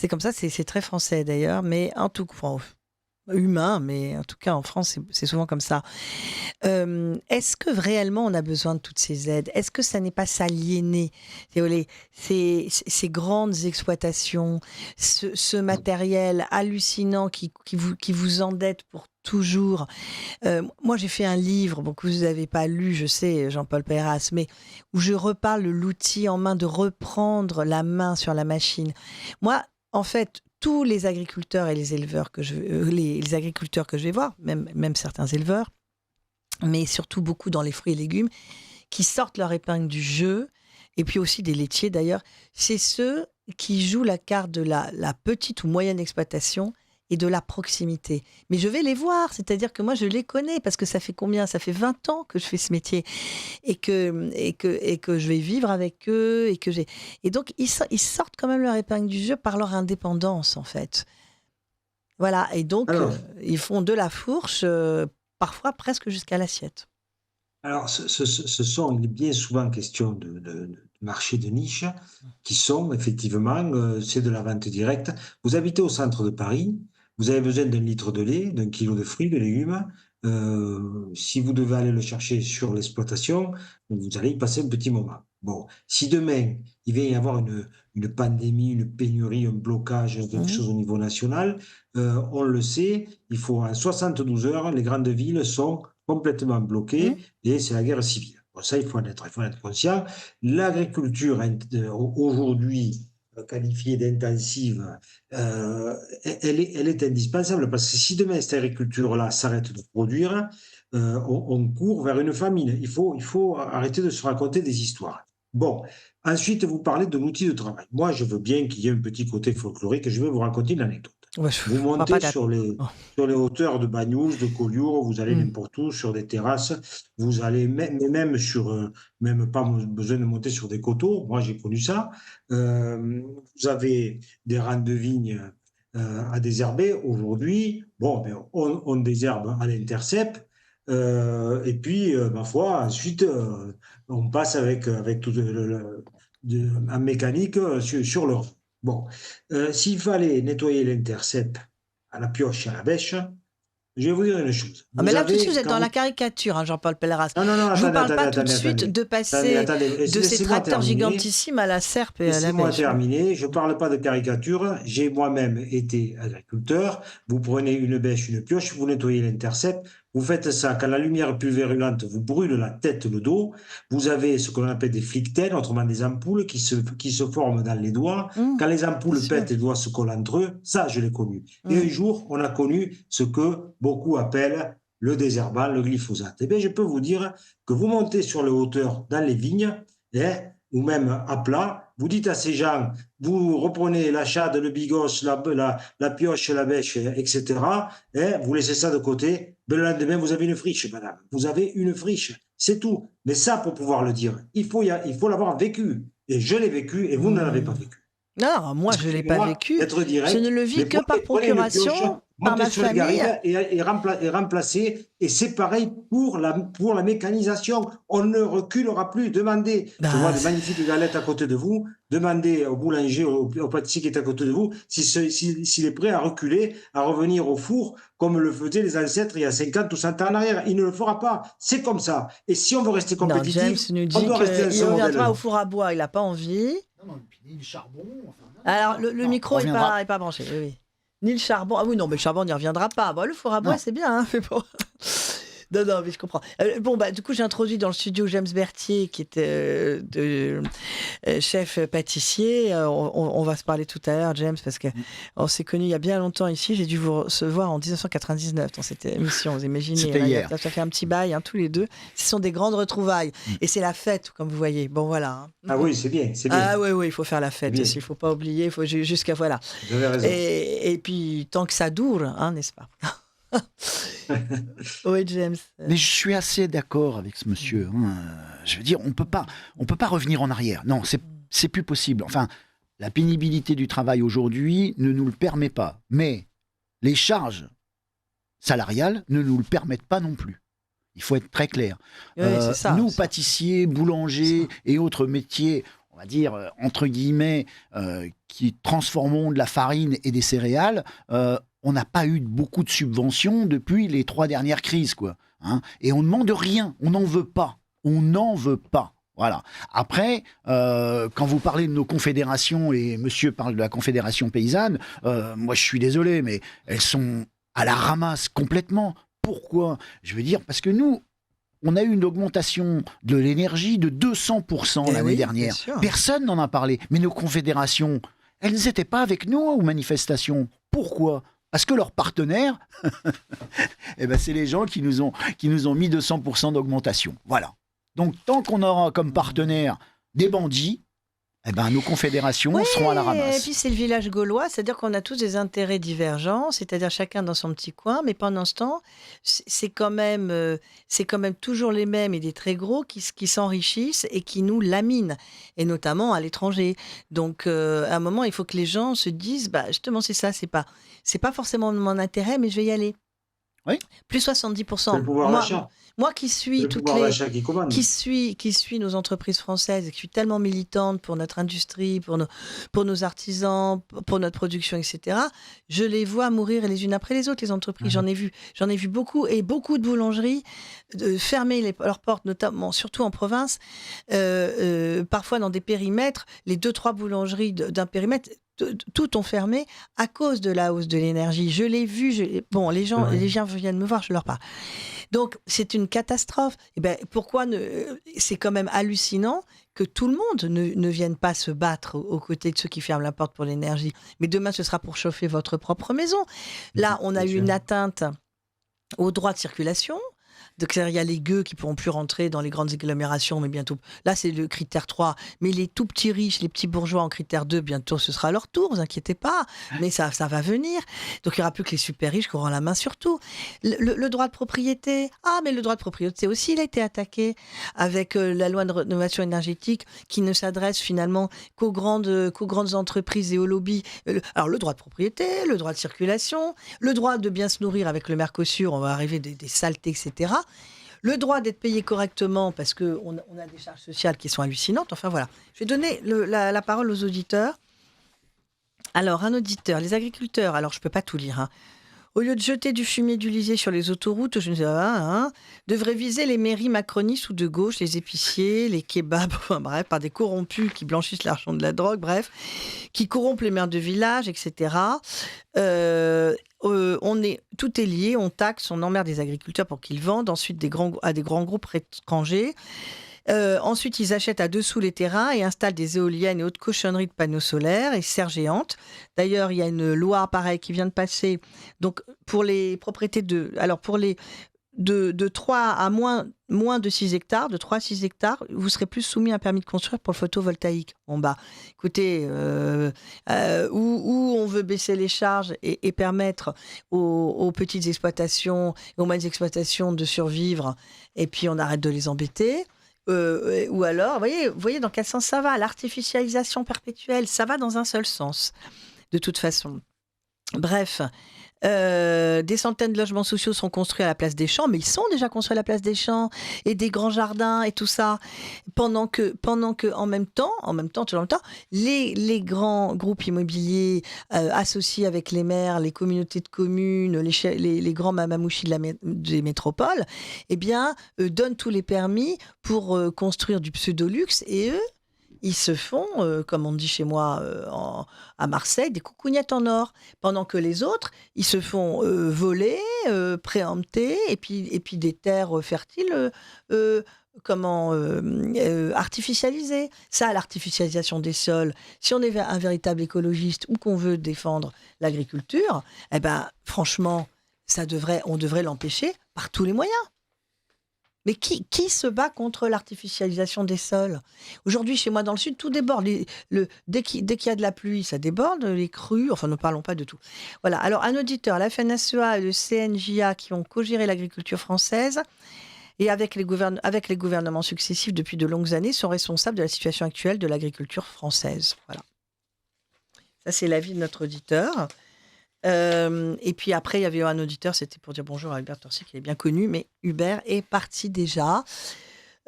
comme ça, c'est très français d'ailleurs, mais en tout cas... humain, mais en tout cas en France, c'est souvent comme ça. Est-ce que réellement on a besoin de toutes ces aides? Est-ce que ça n'est pas s'aliéner? Ces grandes exploitations, ce matériel hallucinant qui vous endette pour toujours. Moi, j'ai fait un livre que vous n'avez pas lu, je sais, Jean-Paul Pelleras, mais où je reparle de l'outil en main, de reprendre la main sur la machine. Moi, en fait, tous les agriculteurs et les éleveurs les agriculteurs que je vais voir, même certains éleveurs, mais surtout beaucoup dans les fruits et légumes, qui sortent leur épingle du jeu, et puis aussi des laitiers d'ailleurs, c'est ceux qui jouent la carte de la petite ou moyenne exploitation et de la proximité. Mais je vais les voir, c'est-à-dire que moi je les connais, parce que ça fait combien? Ça fait 20 ans que je fais ce métier, et que je vais vivre avec eux, et donc ils sortent quand même leur épingle du jeu par leur indépendance, en fait. Voilà, et donc ils font de la fourche, parfois presque jusqu'à l'assiette. Alors, ce sont bien souvent questions de marché de niche, qui sont effectivement, c'est de la vente directe. Vous habitez au centre de Paris, vous avez besoin d'un litre de lait, d'un kilo de fruits, de légumes. Si vous devez aller le chercher sur l'exploitation, vous allez y passer un petit moment. Bon, si demain, il va y avoir une pandémie, une pénurie, un blocage, quelque chose au niveau national, on le sait, il faut en 72 heures, les grandes villes sont complètement bloquées et c'est la guerre civile. Bon, ça, il faut en être conscient. L'agriculture, aujourd'hui, qualifiée d'intensive, elle est indispensable parce que si demain cette agriculture-là s'arrête de produire, on court vers une famine. Il faut arrêter de se raconter des histoires. Bon, ensuite, vous parlez de l'outil de travail. Moi, je veux bien qu'il y ait un petit côté folklorique et je vais vous raconter une anecdote. Ouais, Vous on va montez pas sur les hauteurs de Bagnouz, de Collioure, vous allez n'importe où, sur des terrasses, vous allez même même pas besoin de monter sur des coteaux, moi j'ai connu ça. Vous avez des rangs de vignes à désherber. Aujourd'hui, bon, ben, on désherbe à l'intercept, et puis, ma foi, ensuite, on passe avec tout en mécanique sur le. Bon, s'il fallait nettoyer l'intercept à la pioche et à la bêche, je vais vous dire une chose. Ah, mais là, tout de avez, suite, vous êtes quand dans la caricature, hein, Jean-Paul Pelleras. Non, Je vous attendez, parle pas tout de attendez, suite attendez. de passer Attendez, de ces laissez-moi tracteurs terminer. gigantissimes à la serpe et à la Laissez-moi bêche. terminer. Je ne parle pas de caricature. J'ai moi-même été agriculteur. Vous prenez une bêche, une pioche, vous nettoyez l'intercept. Vous faites ça quand la lumière pulvérulente vous brûle la tête, le dos. Vous avez ce qu'on appelle des flictelles, autrement des ampoules qui se forment dans les doigts. Quand les ampoules bien sûr. pètent, les doigts se collent entre eux. Ça, je l'ai connu. Et un jour, on a connu ce que beaucoup appellent le désherbant, le glyphosate. Eh bien, je peux vous dire que vous montez sur les hauteurs dans les vignes, ou même à plat, vous dites à ces gens, vous reprenez la chade, le bigos, la pioche, la bêche, etc., vous laissez ça de côté, ben le lendemain, vous avez une friche, madame. Vous avez une friche, c'est tout. Mais ça, pour pouvoir le dire, il faut l'avoir vécu. Et je l'ai vécu, et vous ne l'avez pas vécu. Non, moi, je ne l'ai pas vécu. Être direct, Je ne le vis que par procuration, par ma sur les famille. garrigues et remplacer. Et c'est pareil pour la mécanisation. On ne reculera plus. Demandez, je vois des magnifiques galettes à côté de vous. Demandez au boulanger, au pâtissier qui est à côté de vous, s'il est prêt à reculer, à revenir au four, comme le faisaient les ancêtres il y a 50 ou 100 ans en arrière. Il ne le fera pas. C'est comme ça. Et si on veut rester compétitif, James nous dit on doit rester dans qu'il ce reviendra modèle-là. au four à bois. Il n'a pas envie. Non, puis le charbon. Enfin, non. Alors, le micro n'est reviendra. pas branché. Oui, oui. Ni le charbon. Ah oui, non, mais le charbon n'y reviendra pas. Bon, le four à bois, Non. c'est bien. Hein, mais bon. Non, mais je comprends. Bon, du coup, j'ai introduit dans le studio James Berthier, qui est chef pâtissier. On va se parler tout à l'heure, James, parce qu'on s'est connus il y a bien longtemps ici. J'ai dû vous recevoir en 1999 dans cette émission, vous imaginez. C'était là, hier. Ça fait un petit bail, hein, tous les deux. Ce sont des grandes retrouvailles. Et c'est la fête, comme vous voyez. Bon, voilà. Hein. Ah oui, c'est bien. Ah oui, il faut faire la fête bien. aussi. Il ne faut pas oublier. Il faut jusqu'à voilà. Vous avez raison. Et puis, tant que ça dure, hein, n'est-ce pas? Oui, James. Mais je suis assez d'accord avec ce monsieur. Hein. Je veux dire, on peut pas revenir en arrière. Non, c'est plus possible. Enfin, la pénibilité du travail aujourd'hui ne nous le permet pas. Mais les charges salariales ne nous le permettent pas non plus. Il faut être très clair. Oui, c'est ça, nous, ça. pâtissiers, boulangers et autres métiers, on va dire, entre guillemets, qui transformons de la farine et des céréales, on n'a pas eu beaucoup de subventions depuis les 3 dernières crises, quoi. Hein, et on ne demande rien, on n'en veut pas. On n'en veut pas. Voilà. Après, quand vous parlez de nos confédérations, et monsieur parle de la confédération paysanne, moi je suis désolé, mais elles sont à la ramasse complètement. Pourquoi ? Je veux dire, parce que nous, on a eu une augmentation de l'énergie de 200% l'année oui, dernière. bien sûr. Personne n'en a parlé. Mais nos confédérations, elles n'étaient pas avec nous aux manifestations. Pourquoi ? Parce que leurs partenaires, c'est les gens qui nous ont mis 200% d'augmentation. Voilà. Donc, tant qu'on aura comme partenaire des bandits, nos confédérations seront à la ramasse. Et puis c'est le village gaulois, c'est-à-dire qu'on a tous des intérêts divergents, c'est-à-dire chacun dans son petit coin, mais pendant ce temps, c'est quand même toujours les mêmes et des très gros qui s'enrichissent et qui nous laminent, et notamment à l'étranger. Donc à un moment, il faut que les gens se disent, justement c'est ça, c'est pas forcément mon intérêt, mais je vais y aller. Oui. Plus 70%. Le pouvoir d'achat. Moi qui suis qui suis nos entreprises françaises et qui suis tellement militante pour notre industrie, pour nos artisans, pour notre production, etc., je les vois mourir les unes après les autres, les entreprises. J'en ai vu beaucoup, et beaucoup de boulangeries fermer leurs portes, notamment, surtout en province, parfois dans des périmètres, les 2-3 boulangeries d'un périmètre tout ont fermé à cause de la hausse de l'énergie. Je l'ai vu. Bon, les gens viennent me voir, je leur parle. Donc, c'est une catastrophe. Et ben, c'est quand même hallucinant que tout le monde ne vienne pas se battre aux côtés de ceux qui ferment la porte pour l'énergie. Mais demain, ce sera pour chauffer votre propre maison. Là, on a eu une atteinte au droit de circulation. Donc, il y a les gueux qui ne pourront plus rentrer dans les grandes agglomérations, mais bientôt. Là, c'est le critère 3. Mais les tout petits riches, les petits bourgeois en critère 2, bientôt, ce sera leur tour, vous inquiétez pas. Mais ça va venir. Donc, il n'y aura plus que les super riches qui auront la main sur tout. Le droit de propriété. Ah, mais le droit de propriété aussi, il a été attaqué avec la loi de rénovation énergétique qui ne s'adresse finalement qu'aux grandes entreprises et aux lobbies. Alors, le droit de propriété, le droit de circulation, le droit de bien se nourrir avec le Mercosur, on va arriver des saletés, etc. Le droit d'être payé correctement parce qu'on a des charges sociales qui sont hallucinantes. Enfin voilà, je vais donner la parole aux auditeurs. Alors, un auditeur, les agriculteurs, alors je ne peux pas tout lire, hein. Au lieu de jeter du fumier du lisier sur les autoroutes, je ne sais pas, devraient viser les mairies macronistes ou de gauche, les épiciers, les kebabs, enfin bref, par des corrompus qui blanchissent l'argent de la drogue, bref, qui corrompent les maires de village, etc. Tout est lié, on taxe, on emmerde des agriculteurs pour qu'ils vendent, ensuite à des grands groupes étrangers. Ensuite, ils achètent à dessous les terrains et installent des éoliennes et autres cochonneries de panneaux solaires et serres géantes. D'ailleurs, il y a une loi pareille qui vient de passer. Donc, pour les propriétés de 3 à moins de 6 hectares, de 3 à 6 hectares, vous serez plus soumis à un permis de construire pour le photovoltaïque. Bon, bah, écoutez, où on veut baisser les charges et permettre aux petites exploitations, aux moyennes exploitations de survivre, et puis on arrête de les embêter. Ou alors, vous voyez dans quel sens ça va? L'artificialisation perpétuelle, ça va dans un seul sens, de toute façon. Bref, des centaines de logements sociaux sont construits à la place des champs, mais ils sont déjà construits à la place des champs, et des grands jardins et tout ça, pendant que en même temps, les grands groupes immobiliers associés avec les maires, les communautés de communes, les grands mamamouchis des métropoles, eh bien, donnent tous les permis pour construire du pseudo-luxe, et eux, ils se font, comme on dit chez moi à Marseille, des coucougnettes en or. Pendant que les autres, ils se font voler, préempter, et puis des terres fertiles artificialisées. Ça, l'artificialisation des sols, si on est un véritable écologiste ou qu'on veut défendre l'agriculture, eh ben, franchement, on devrait l'empêcher par tous les moyens. Mais qui se bat contre l'artificialisation des sols? Aujourd'hui, chez moi dans le sud, tout déborde. Dès qu'il y a de la pluie, ça déborde, les crues, enfin ne parlons pas de tout. Voilà, alors un auditeur, la FNSEA et le CNJA qui ont co-géré l'agriculture française et avec les gouvernements successifs depuis de longues années sont responsables de la situation actuelle de l'agriculture française. Voilà. Ça, c'est l'avis de notre auditeur. Et puis après, il y avait un auditeur, c'était pour dire bonjour à Hubert Torcy, qui est bien connu, mais Hubert est parti déjà.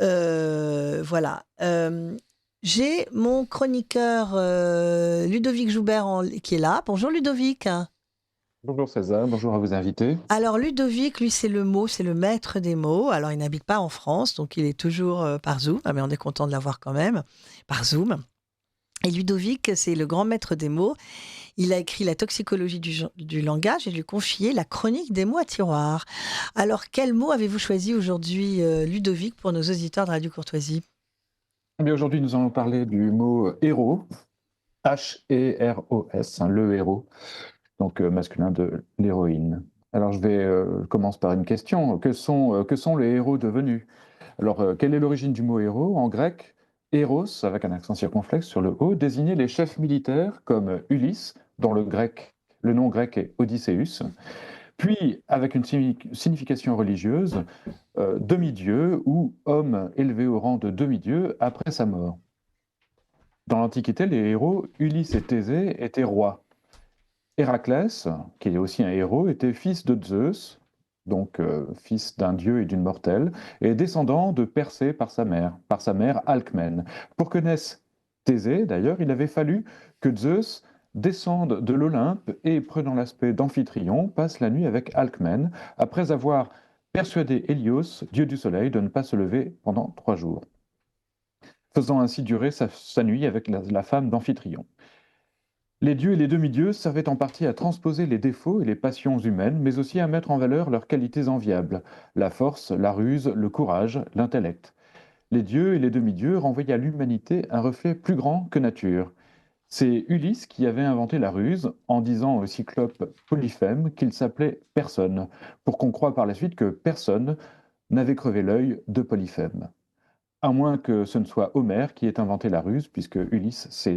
Voilà. J'ai mon chroniqueur Ludovic Joubert qui est là. Bonjour Ludovic. Bonjour César, bonjour à vos invités. Alors Ludovic, lui, c'est le maître des mots. Alors il n'habite pas en France, donc il est toujours par Zoom. Ah, mais on est content de l'avoir quand même, par Zoom. Et Ludovic, c'est le grand maître des mots. Il a écrit La toxicologie du langage et lui confié la chronique des mots à tiroir. Alors, quel mot avez-vous choisi aujourd'hui, Ludovic, pour nos auditeurs de Radio Courtoisie? Eh bien, aujourd'hui, nous allons parler du mot héros, H-E-R-O-S, le héros, donc masculin de l'héroïne. Alors, je commence par une question. Que sont les héros devenus? Alors, quelle est l'origine du mot héros? En grec, héros, avec un accent circonflexe sur le O, désignait les chefs militaires comme Ulysse, dont le nom grec est Odysseus, puis avec une signification religieuse, demi-dieu ou homme élevé au rang de demi-dieu après sa mort. Dans l'Antiquité, les héros Ulysse et Thésée étaient rois. Héraclès, qui est aussi un héros, était fils de Zeus, donc fils d'un dieu et d'une mortelle, et descendant de Persée par sa mère Alcmène. Pour que naisse Thésée, d'ailleurs, il avait fallu que Zeus descende de l'Olympe et, prenant l'aspect d'Amphitryon, passe la nuit avec Alcmène, après avoir persuadé Hélios, dieu du soleil, de ne pas se lever pendant 3 jours, faisant ainsi durer sa nuit avec la femme d'Amphitryon. Les dieux et les demi-dieux servaient en partie à transposer les défauts et les passions humaines, mais aussi à mettre en valeur leurs qualités enviables, la force, la ruse, le courage, l'intellect. Les dieux et les demi-dieux renvoyaient à l'humanité un reflet plus grand que nature. C'est Ulysse qui avait inventé la ruse en disant au cyclope Polyphème qu'il s'appelait Personne, pour qu'on croie par la suite que personne n'avait crevé l'œil de Polyphème. À moins que ce ne soit Homère qui ait inventé la ruse, puisque Ulysse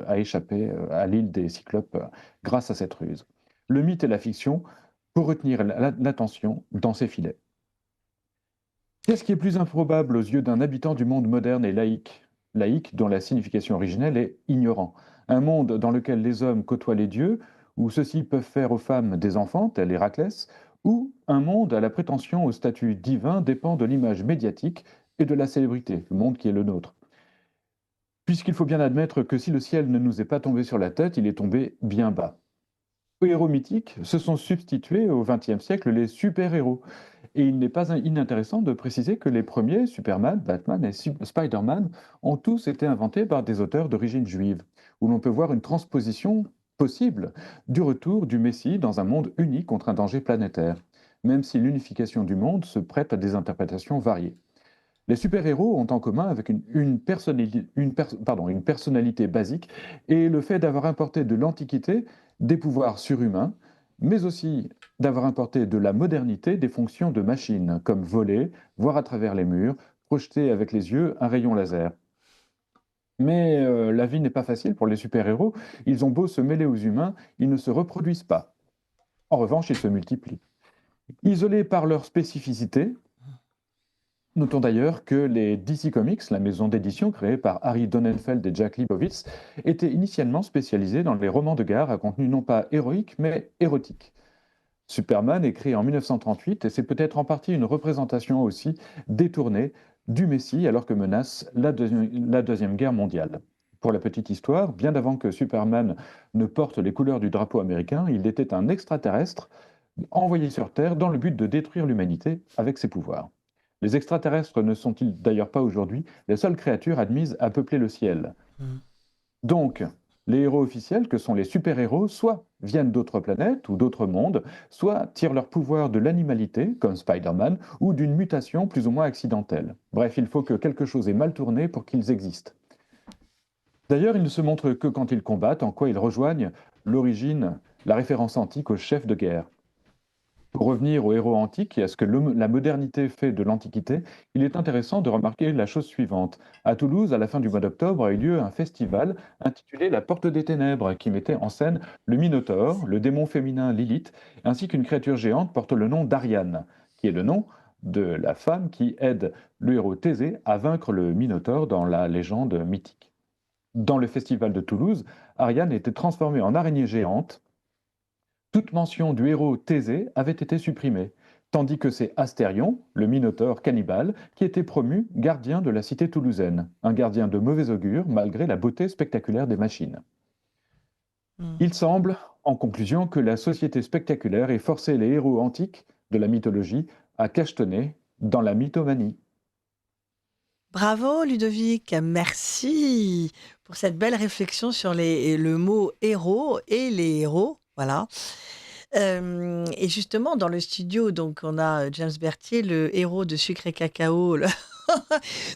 a échappé à l'île des Cyclopes grâce à cette ruse. Le mythe et la fiction pour retenir l'attention dans ses filets. Qu'est-ce qui est plus improbable aux yeux d'un habitant du monde moderne et laïque? Laïque, dont la signification originelle est ignorant. Un monde dans lequel les hommes côtoient les dieux, où ceux-ci peuvent faire aux femmes des enfants, tel Héraclès, ou un monde à la prétention au statut divin dépend de l'image médiatique et de la célébrité, le monde qui est le nôtre. Puisqu'il faut bien admettre que si le ciel ne nous est pas tombé sur la tête, il est tombé bien bas. Aux héros mythiques se sont substitués au XXe siècle les super-héros. Et il n'est pas inintéressant de préciser que les premiers, Superman, Batman et Spider-Man, ont tous été inventés par des auteurs d'origine juive, où l'on peut voir une transposition possible du retour du Messie dans un monde uni contre un danger planétaire, même si l'unification du monde se prête à des interprétations variées. Les super-héros ont en commun avec une personnalité basique et le fait d'avoir importé de l'Antiquité des pouvoirs surhumains, mais aussi d'avoir importé de la modernité des fonctions de machines, comme voler, voir à travers les murs, projeter avec les yeux un rayon laser. Mais la vie n'est pas facile pour les super-héros. Ils ont beau se mêler aux humains, ils ne se reproduisent pas. En revanche, ils se multiplient. Isolés par leur spécificité, notons d'ailleurs que les DC Comics, la maison d'édition créée par Harry Donenfeld et Jack Leibowitz, étaient initialement spécialisés dans les romans de gare à contenu non pas héroïque, mais érotique. Superman est créé en 1938 et c'est peut-être en partie une représentation aussi détournée du Messie alors que menace la Deuxième Guerre mondiale. Pour la petite histoire, bien avant que Superman ne porte les couleurs du drapeau américain, il était un extraterrestre envoyé sur Terre dans le but de détruire l'humanité avec ses pouvoirs. Les extraterrestres ne sont-ils d'ailleurs pas aujourd'hui les seules créatures admises à peupler le ciel? Donc, les héros officiels, que sont les super-héros, soit viennent d'autres planètes ou d'autres mondes, soit tirent leur pouvoir de l'animalité, comme Spider-Man, ou d'une mutation plus ou moins accidentelle. Bref, il faut que quelque chose ait mal tourné pour qu'ils existent. D'ailleurs, ils ne se montrent que quand ils combattent, en quoi ils rejoignent l'origine, la référence antique aux chefs de guerre. Pour revenir aux héros antiques et à ce que la modernité fait de l'Antiquité, il est intéressant de remarquer la chose suivante. À Toulouse, à la fin du mois d'octobre, a eu lieu un festival intitulé La Porte des Ténèbres, qui mettait en scène le Minotaure, le démon féminin Lilith, ainsi qu'une créature géante porte le nom d'Ariane, qui est le nom de la femme qui aide le héros Thésée à vaincre le Minotaure dans la légende mythique. Dans le festival de Toulouse, Ariane était transformée en araignée géante. Toute mention du héros Thésée avait été supprimée, tandis que c'est Astérion, le Minotaure cannibale, qui était promu gardien de la cité toulousaine, un gardien de mauvais augure malgré la beauté spectaculaire des machines. Il semble, en conclusion, que la société spectaculaire ait forcé les héros antiques de la mythologie à cachetonner dans la mythomanie. Bravo Ludovic, merci pour cette belle réflexion sur le mot héros et les héros. Voilà. Et justement, dans le studio, donc, on a James Berthier, le héros de Sucre et Cacao,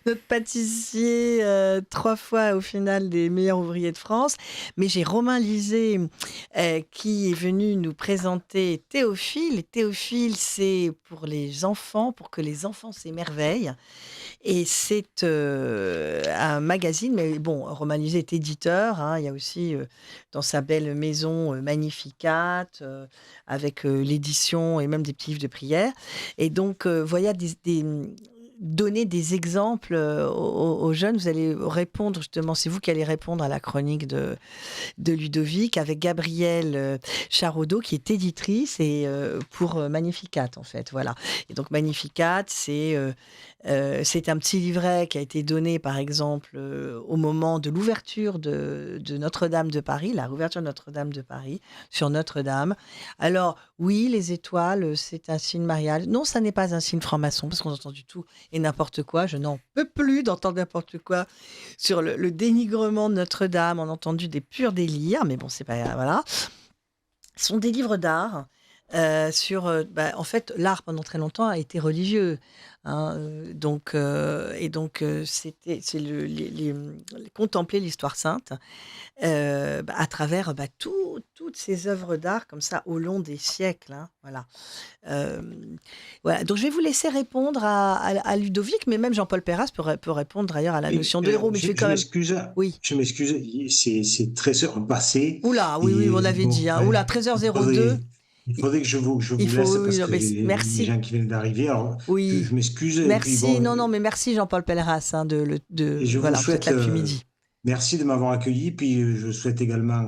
notre pâtissier, 3 fois au final des meilleurs ouvriers de France. Mais j'ai Romain Lisée qui est venu nous présenter Théophile. Et Théophile, c'est pour les enfants, pour que les enfants s'émerveillent. Et c'est un magazine, mais bon, Romain Lisée est éditeur. Hein, il y a aussi dans sa belle maison Magnificat, avec l'édition et même des petits livres de prière. Et donc, voilà donner des exemples aux jeunes. Vous allez répondre, justement, c'est vous qui allez répondre à la chronique de Ludovic avec Gabrielle Charodeau, qui est éditrice et pour Magnificat, en fait. Voilà. Et donc, Magnificat, c'est un petit livret qui a été donné, par exemple, au moment de l'ouverture de Notre-Dame de Paris, la réouverture de Notre-Dame de Paris, sur Notre-Dame. Alors, oui, les étoiles, c'est un signe marial. Non, ça n'est pas un signe franc-maçon, parce qu'on entend du tout et n'importe quoi. Je n'en peux plus d'entendre n'importe quoi sur le dénigrement de Notre-Dame. On a entendu des purs délires, mais bon, c'est pas... Voilà. Ce sont des livres d'art sur... en fait, l'art, pendant très longtemps, a été religieux. Hein, contempler l'histoire sainte à travers toutes ces œuvres d'art comme ça au long des siècles. Hein, voilà. Voilà. Donc je vais vous laisser répondre à Ludovic, mais même Jean-Paul Perras peut répondre d'ailleurs à la notion de héros. Mais je vais quand même. Oui. Je m'excuse, c'est 13h passé. Oula, oui, on l'avait dit. Hein. Oula, 13h02. Il faudrait que je vous laisse parce que merci. les gens qui viennent d'arriver. Alors, oui. je m'excuse. Merci. Mais merci Jean-Paul Pelleras je vous souhaite l'après-midi. Merci de m'avoir accueilli. Puis je souhaite également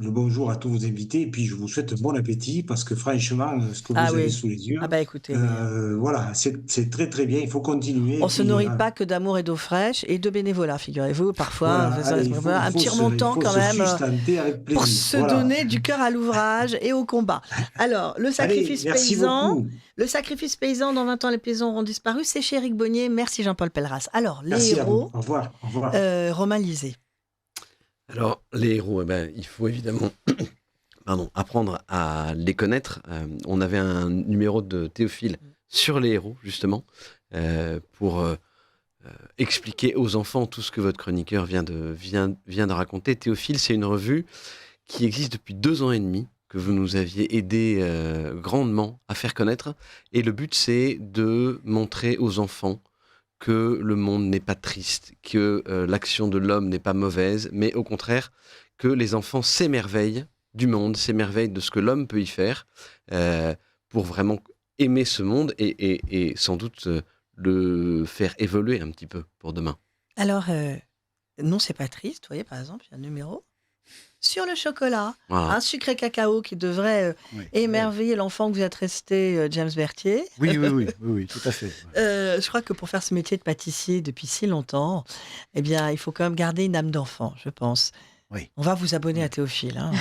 le bonjour à tous vos invités. Et puis je vous souhaite bon appétit parce que franchement, ce que vous avez sous les yeux, écoutez, voilà, c'est très très bien. Il faut continuer. On ne se nourrit pas que d'amour et d'eau fraîche et de bénévolat, figurez-vous. Parfois, un petit remontant quand même pour se donner du cœur à l'ouvrage et au combat. Alors, le sacrifice paysan. Le sacrifice paysan, dans 20 ans, les paysans auront disparu. C'est chez Éric Bonnier. Merci Jean-Paul Pelleras. Alors, les héros. Au revoir. Romain Lisée. Alors, les héros, il faut évidemment apprendre à les connaître. On avait un numéro de Théophile sur les héros, justement, pour expliquer aux enfants tout ce que votre chroniqueur vient de raconter. Théophile, c'est une revue qui existe depuis 2 ans et demi, que vous nous aviez aidé grandement à faire connaître. Et le but, c'est de montrer aux enfants que le monde n'est pas triste, que l'action de l'homme n'est pas mauvaise, mais au contraire, que les enfants s'émerveillent du monde, s'émerveillent de ce que l'homme peut y faire, pour vraiment aimer ce monde et sans doute le faire évoluer un petit peu pour demain. Alors, non, c'est pas triste. Vous voyez, par exemple, il y a un numéro sur le chocolat, un sucré cacao qui devrait émerveiller l'enfant que vous êtes resté, James Berthier. Oui, tout à fait. Je crois que pour faire ce métier de pâtissier depuis si longtemps, eh bien, il faut quand même garder une âme d'enfant, je pense. Oui. On va vous abonner à Théophile. Hein.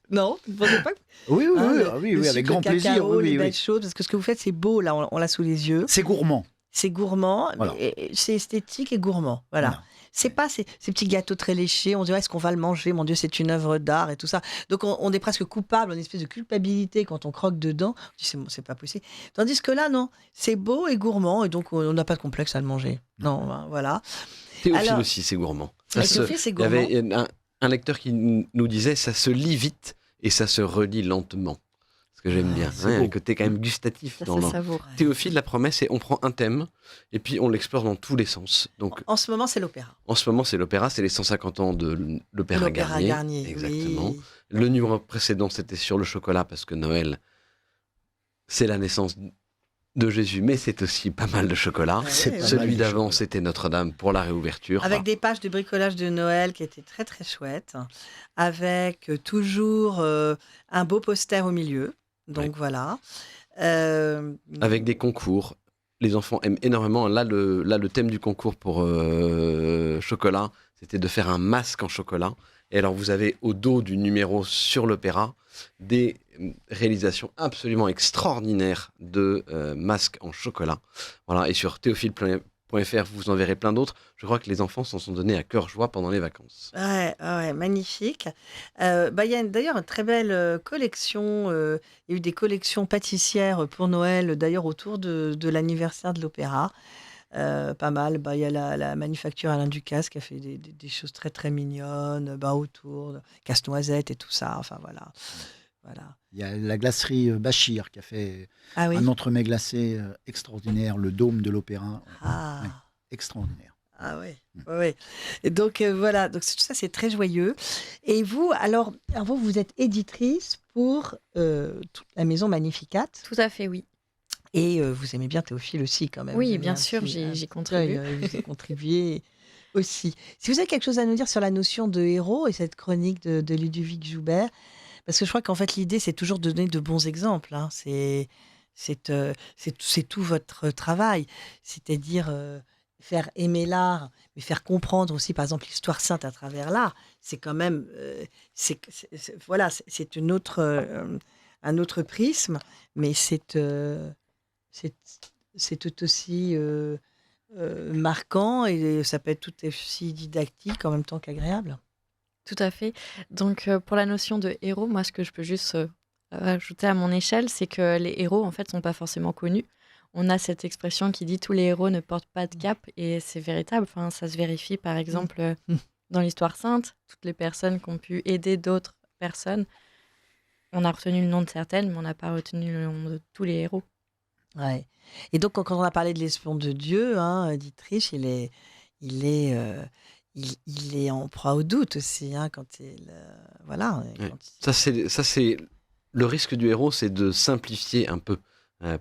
Non, vous ne pensez pas? Oui, avec grand plaisir. Les belles choses, parce que ce que vous faites, c'est beau, là, on l'a sous les yeux. C'est gourmand. C'est gourmand, voilà. C'est esthétique et gourmand. Voilà. C'est pas ces petits gâteaux très léchés, on dirait est-ce qu'on va le manger, mon Dieu, c'est une œuvre d'art et tout ça. Donc on est presque coupable, une espèce de culpabilité quand on croque dedans. On dit c'est pas possible. Tandis que là, non, c'est beau et gourmand et donc on n'a pas de complexe à le manger. Non, voilà. Théophile aussi, c'est gourmand. Théophile, c'est gourmand. Il y avait un lecteur qui nous disait ça se lit vite et ça se relit lentement. Que j'aime bien, un côté quand même gustatif. Ça, dans Théophile, la promesse, c'est on prend un thème et puis on l'explore dans tous les sens. Donc, en ce moment, c'est l'opéra. En ce moment, c'est l'opéra, c'est les 150 ans de l'opéra Garnier. Exactement. Oui. Le numéro précédent, c'était sur le chocolat parce que Noël, c'est la naissance de Jésus, mais c'est aussi pas mal de chocolat. Celui d'avant, c'était Notre-Dame pour la réouverture. Avec des pages de bricolage de Noël qui étaient très très chouettes, avec toujours un beau poster au milieu. Donc voilà. Avec des concours. Les enfants aiment énormément. Là, le thème du concours pour chocolat, c'était de faire un masque en chocolat. Et alors, vous avez au dos du numéro sur l'opéra des réalisations absolument extraordinaires de masques en chocolat. Voilà. Et sur théophile.fr, vous en verrez plein d'autres. Je crois que les enfants s'en sont donnés à cœur joie pendant les vacances. Ouais, magnifique. Il y a d'ailleurs une très belle collection. Il y a eu des collections pâtissières pour Noël, d'ailleurs autour de l'anniversaire de l'opéra. Pas mal. Il y a la manufacture Alain Ducasse qui a fait des choses très très mignonnes autour, casse-noisette et tout ça. Enfin voilà. Il y a la glacerie Bachir qui a fait un entremets glacé extraordinaire, le dôme de l'opéra. Ouais, extraordinaire. Ah oui. Et donc voilà, donc tout ça c'est très joyeux. Et vous, alors vous êtes éditrice pour toute la maison Magnificat. Tout à fait, oui. Et vous aimez bien Théophile aussi quand même. Oui, bien sûr, j'ai contribué. Vous avez contribué aussi. Si vous avez quelque chose à nous dire sur la notion de héros et cette chronique de Ludovic Joubert, parce que je crois qu'en fait l'idée c'est toujours de donner de bons exemples. Hein. C'est tout votre travail, c'est-à-dire faire aimer l'art, mais faire comprendre aussi par exemple l'histoire sainte à travers l'art. C'est quand même c'est une autre un autre prisme, mais c'est c'est tout aussi marquant et ça peut être tout aussi didactique en même temps qu'agréable. Tout à fait. Donc, pour la notion de héros, moi, ce que je peux juste rajouter à mon échelle, c'est que les héros, en fait, sont pas forcément connus. On a cette expression qui dit tous les héros ne portent pas de cap, et c'est véritable. Enfin, ça se vérifie, par exemple, dans l'histoire sainte. Toutes les personnes qui ont pu aider d'autres personnes, on a retenu le nom de certaines, mais on n'a pas retenu le nom de tous les héros. Ouais. Et donc, quand on a parlé de l'espion de Dieu, Dietrich, il est en proie au doute aussi, quand il... voilà. Ouais. Ça, c'est le risque du héros, c'est de simplifier un peu.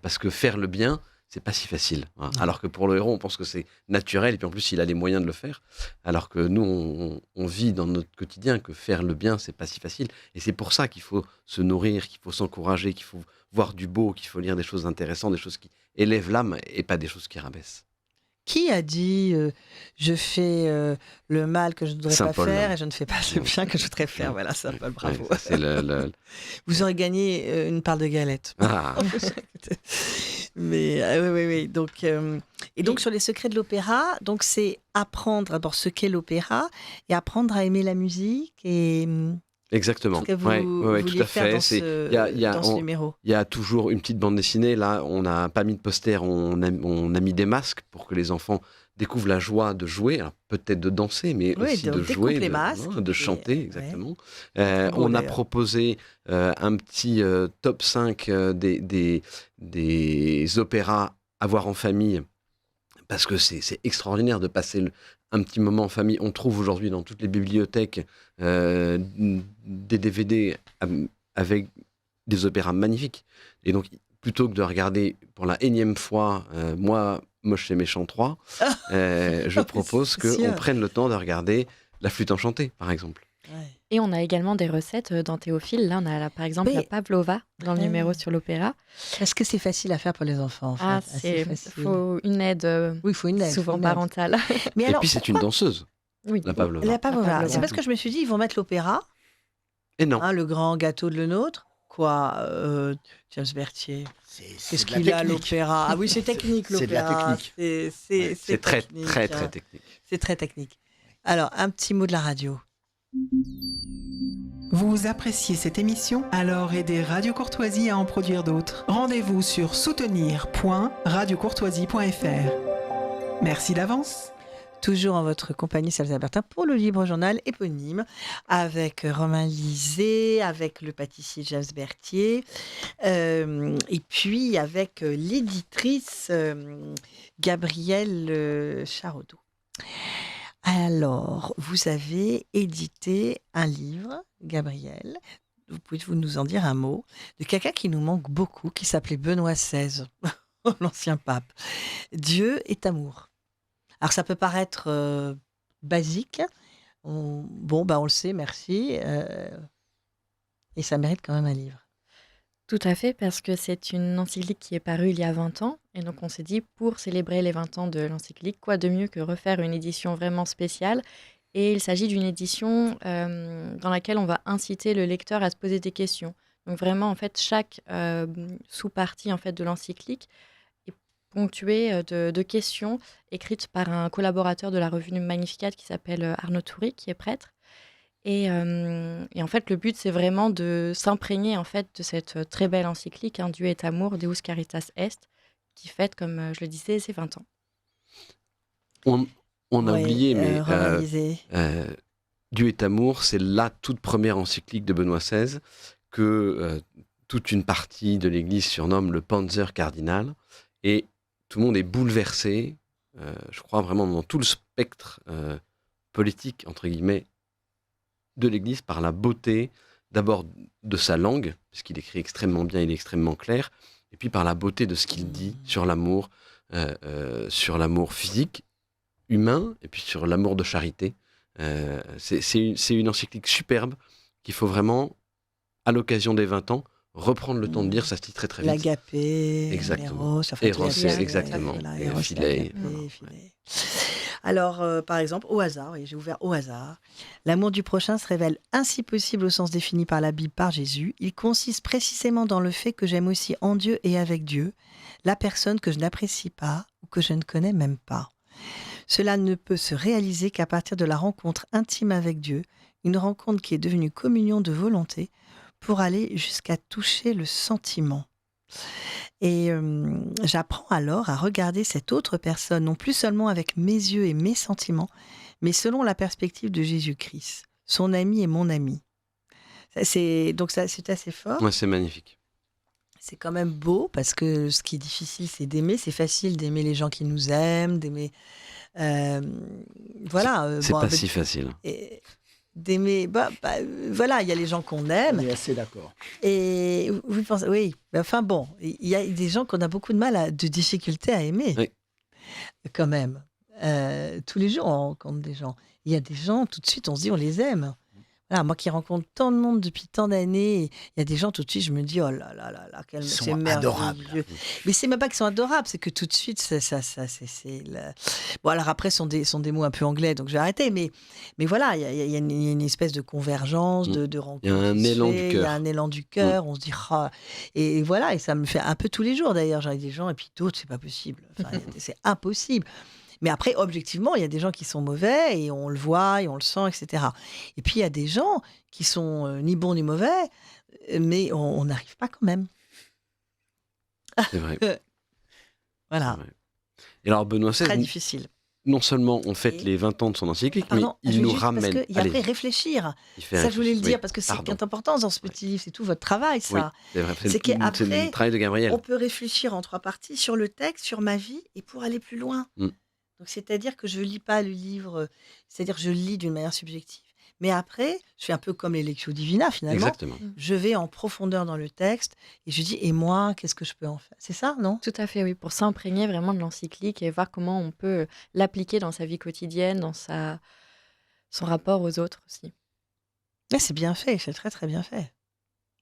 Parce que faire le bien, c'est pas si facile. Hein. Alors que pour le héros, on pense que c'est naturel, et puis en plus, il a les moyens de le faire. Alors que nous, on vit dans notre quotidien que faire le bien, c'est pas si facile. Et c'est pour ça qu'il faut se nourrir, qu'il faut s'encourager, qu'il faut voir du beau, qu'il faut lire des choses intéressantes, des choses qui élèvent l'âme, et pas des choses qui rabaissent. Qui a dit je fais le mal que je ne voudrais pas Saint-Paul, faire hein. et je ne fais pas le bien que je voudrais faire. Voilà, Saint-Paul, bravo. Ouais, c'est Vous aurez gagné une part de galette. Ah. Mais oui. Donc, et donc sur les secrets de l'opéra, donc c'est apprendre d'abord ce qu'est l'opéra et apprendre à aimer la musique et Exactement. ce que vous Ouais, tout vouliez à faire fait. dans ce numéro. Il y a toujours une petite bande dessinée. Là, on n'a pas mis de poster, on a mis des masques pour que les enfants découvrent la joie de jouer, alors peut-être de danser, mais aussi de jouer, les masques, de chanter, exactement. Beau, on a d'ailleurs. proposé un petit top 5 des opéras à voir en famille, parce que c'est extraordinaire de passer un petit moment en famille. On trouve aujourd'hui dans toutes les bibliothèques des DVD avec des opéras magnifiques. Et donc, plutôt que de regarder pour la énième fois Moi, Moche et Méchant 3, je propose qu'on prenne le temps de regarder La Flûte enchantée, par exemple. Ouais. Et on a également des recettes dans Théophile. Là, on a par exemple la pavlova dans le numéro sur l'opéra. Est-ce que c'est facile à faire pour les enfants en fait? Il faut une aide, souvent parentale. Mais alors, puis c'est une danseuse, oui. la pavlova. La pavlova. C'est parce que je me suis dit, ils vont mettre l'opéra. Et non. Le grand gâteau de Le Nôtre. Quoi, James Berthier? Qu'est-ce de la qu'il a, technique. l'opéra? Ah oui, c'est technique, C'est de la l'opéra. technique. C'est très, technique, très, très technique. C'est très technique. Alors, un petit mot de la radio. Vous appréciez cette émission? Alors aidez Radio Courtoisie à en produire d'autres. Rendez-vous sur soutenir.radiocourtoisie.fr. Merci d'avance. Toujours en votre compagnie, Salsa Bertin, pour le libre journal éponyme, avec Romain Lisée, avec le pâtissier James Berthier, et puis avec l'éditrice Gabrielle Charodot. Alors, vous avez édité un livre, Gabrielle, pouvez-vous nous en dire un mot, de quelqu'un qui nous manque beaucoup, qui s'appelait Benoît XVI, l'ancien pape. Dieu est amour. Alors, ça peut paraître basique. On le sait, merci. Et ça mérite quand même un livre. Tout à fait, parce que c'est une encyclique qui est parue il y a 20 ans. Et donc, on s'est dit, pour célébrer les 20 ans de l'encyclique, quoi de mieux que refaire une édition vraiment spéciale. Et il s'agit d'une édition dans laquelle on va inciter le lecteur à se poser des questions. Donc, vraiment, en fait, chaque sous-partie en fait, de l'encyclique ponctuée de questions écrites par un collaborateur de la revue Magnificat qui s'appelle Arnaud Toury, qui est prêtre. Et en fait, le but, c'est vraiment de s'imprégner en fait, de cette très belle encyclique, Dieu est amour, Deus Caritas Est, qui fête, comme je le disais, ses 20 ans. On a oublié, mais Dieu est amour, c'est la toute première encyclique de Benoît XVI que toute une partie de l'Église surnomme le Panzer cardinal. Et tout le monde est bouleversé, je crois vraiment dans tout le spectre politique, entre guillemets, de l'Église par la beauté, d'abord de sa langue, puisqu'il écrit extrêmement bien, il est extrêmement clair, et puis par la beauté de ce qu'il dit sur l'amour physique, humain, et puis sur l'amour de charité. C'est une encyclique superbe qu'il faut vraiment, à l'occasion des 20 ans, reprendre le temps de lire, ça se lit très très vite. L'agapé, exactement. Eros, Eros, exactement. Voilà, Et Eros, Philéi. l'agapé, Philéi. Alors, par exemple, au hasard, oui, j'ai ouvert au hasard. L'amour du prochain se révèle ainsi possible au sens défini par la Bible, par Jésus. Il consiste précisément dans le fait que j'aime aussi en Dieu et avec Dieu la personne que je n'apprécie pas ou que je ne connais même pas. Cela ne peut se réaliser qu'à partir de la rencontre intime avec Dieu, une rencontre qui est devenue communion de volonté pour aller jusqu'à toucher le sentiment. Et j'apprends alors à regarder cette autre personne, non plus seulement avec mes yeux et mes sentiments, mais selon la perspective de Jésus-Christ, son ami et mon ami. Donc c'est assez fort. Ouais, c'est magnifique. C'est quand même beau, parce que ce qui est difficile, c'est d'aimer. C'est facile d'aimer les gens qui nous aiment, d'aimer... voilà. C'est pas si facile. D'aimer... voilà, il y a les gens qu'on aime. On est assez d'accord. Et vous pensez... Oui, mais enfin bon, il y a des gens qu'on a beaucoup de difficultés à aimer. Oui. Quand même. Tous les jours, on rencontre des gens. Il y a des gens, tout de suite, on se dit, on les aime. Voilà, moi qui rencontre tant de monde depuis tant d'années, il y a des gens, tout de suite, je me dis, oh là là là là, Ils c'est sont adorables. Mais c'est même pas qu'ils sont adorables, c'est que tout de suite, Bon, alors après, sont des mots un peu anglais, donc je vais arrêter, mais voilà, il y a une espèce de convergence, de rencontre. Il y a un élan du cœur. Il y a un élan du cœur, on se dit, ah. Et voilà, et ça me fait un peu tous les jours d'ailleurs, j'ai des gens, et puis d'autres, c'est pas possible. Enfin, c'est impossible. Mais après, objectivement, il y a des gens qui sont mauvais et on le voit et on le sent, etc. Et puis, il y a des gens qui sont ni bons ni mauvais, mais on n'arrive pas quand même. C'est vrai. Voilà. C'est vrai. Et alors, Benoît XVI, très difficile. Non seulement on fête les 20 ans de son encyclique, mais il nous ramène... Parce qu'il y a après réfléchir. Ça, je voulais le dire, parce que c'est important dans ce petit livre. C'est tout votre travail, ça. Oui, c'est vrai. C'est qu'après, le travail de Gabriel. On peut réfléchir en 3 parties sur le texte, sur ma vie, et pour aller plus loin. Donc, c'est-à-dire que je ne lis pas le livre, c'est-à-dire que je le lis d'une manière subjective. Mais après, je fais un peu comme les Lectio Divina, finalement. Exactement. Je vais en profondeur dans le texte et je dis, et moi, qu'est-ce que je peux en faire? C'est ça, non? Tout à fait, oui, pour s'imprégner vraiment de l'encyclique et voir comment on peut l'appliquer dans sa vie quotidienne, dans son rapport aux autres aussi. Mais c'est bien fait, c'est très très bien fait.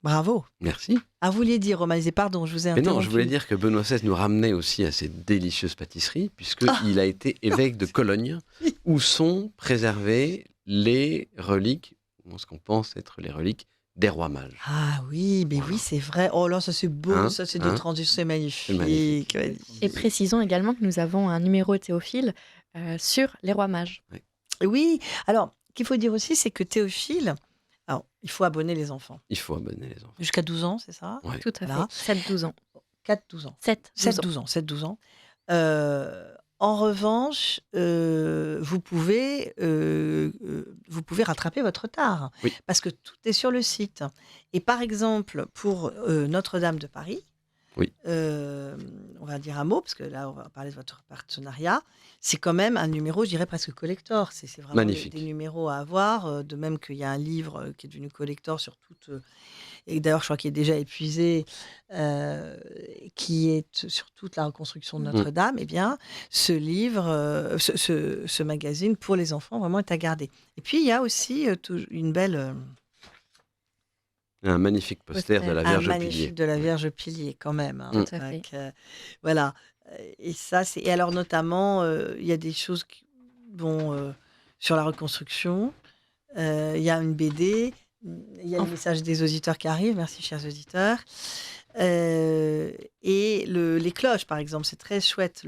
Bravo. Merci. Ah, vous vouliez dire, Romain, pardon, je vous ai interrompu. Mais non, je voulais dire que Benoît XVI nous ramenait aussi à ces délicieuses pâtisseries, puisqu'il a été évêque de Cologne, où sont préservées les reliques, ce qu'on pense être les reliques des rois mages. Ah oui, mais oui, c'est vrai. Oh là, ça c'est beau, ça c'est des transitions, c'est magnifique. Et précisons également que nous avons un numéro Théophile sur les rois mages. Oui, alors, ce qu'il faut dire aussi, c'est que Théophile... Alors, il faut abonner les enfants. Il faut abonner les enfants. Jusqu'à 12 ans, c'est ça? Ouais. Tout à fait. 7-12 ans. 4-12 ans. 7-12 ans. En revanche, vous pouvez rattraper votre retard. Oui. Parce que tout est sur le site. Et par exemple, pour Notre-Dame de Paris, oui. On va dire un mot, parce que là, on va parler de votre partenariat. C'est quand même un numéro, je dirais, presque collector. C'est vraiment magnifique. Des numéros à avoir. De même qu'il y a un livre qui est devenu collector sur toute... et d'ailleurs, je crois qu'il est déjà épuisé, qui est sur toute la reconstruction de Notre-Dame. Eh bien, ce livre, ce magazine pour les enfants, vraiment est à garder. Et puis, il y a aussi une belle... un magnifique poster de la Vierge Pilier. De la Vierge Pilier, quand même. Hein, Tout à fait. Voilà. Et ça, c'est... Et alors, notamment, il y a des choses sur la reconstruction. Il y a une BD. Il y a le message des auditeurs qui arrive. Merci, chers auditeurs. Et les cloches, par exemple. C'est très chouette,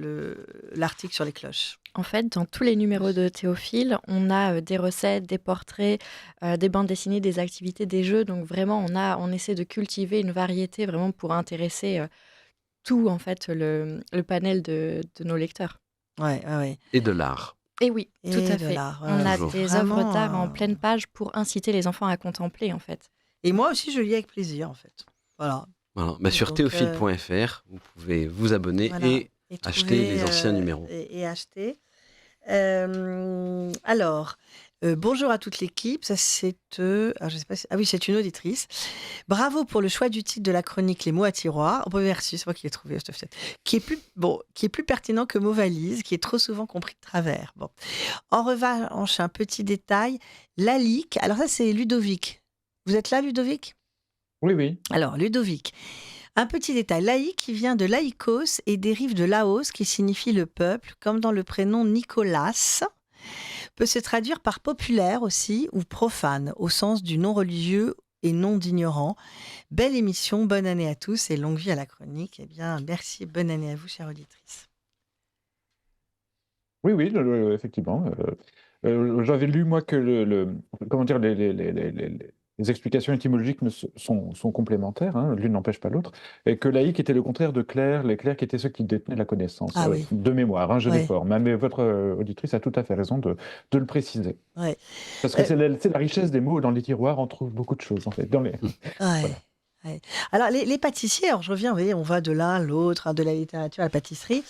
l'article sur les cloches. En fait, dans tous les numéros de Théophile, on a des recettes, des portraits, des bandes dessinées, des activités, des jeux. Donc vraiment, on essaie de cultiver une variété vraiment pour intéresser tout, en fait, le panel de nos lecteurs. Ouais. Et de l'art. Et oui, tout à fait. On a des œuvres d'art en pleine page pour inciter les enfants à contempler, en fait. Et moi aussi, je lis avec plaisir, en fait. Voilà. Sur théophile.fr, vous pouvez vous abonner et acheter les anciens numéros. Et acheter. Alors, bonjour à toute l'équipe. Ça, c'est... je sais pas si... Ah oui, c'est une auditrice. Bravo pour le choix du titre de la chronique Les mots à tiroir. Merci, c'est moi qui l'ai trouvé. Qui est plus pertinent que mot valise, qui est trop souvent compris de travers. Bon. En revanche, un petit détail. Lalique. Alors ça, c'est Ludovic. Vous êtes là, Ludovic? Oui. Alors, Ludovic. Un petit détail, laïc qui vient de laïkos et dérive de Laos qui signifie le peuple, comme dans le prénom Nicolas, peut se traduire par populaire aussi ou profane, au sens du non religieux et non d'ignorant. Belle émission, bonne année à tous et longue vie à la chronique. Eh bien, merci, bonne année à vous, chère auditrice. Oui, oui, effectivement. J'avais lu, moi, que comment dire, les explications étymologiques sont complémentaires, hein, l'une n'empêche pas l'autre, et que laïc était le contraire de clerc, les clercs étaient ceux qui détenaient la connaissance. Ah oui. De mémoire, hein, je Ouais. déforme. Mais votre auditrice a tout à fait raison de le préciser. Ouais. Parce que c'est la richesse des mots. Dans les tiroirs, on trouve beaucoup de choses, en fait. Ouais. Ouais. Alors, les pâtissiers, alors je reviens, vous voyez, on va de l'un à l'autre, hein, de la littérature à la pâtisserie.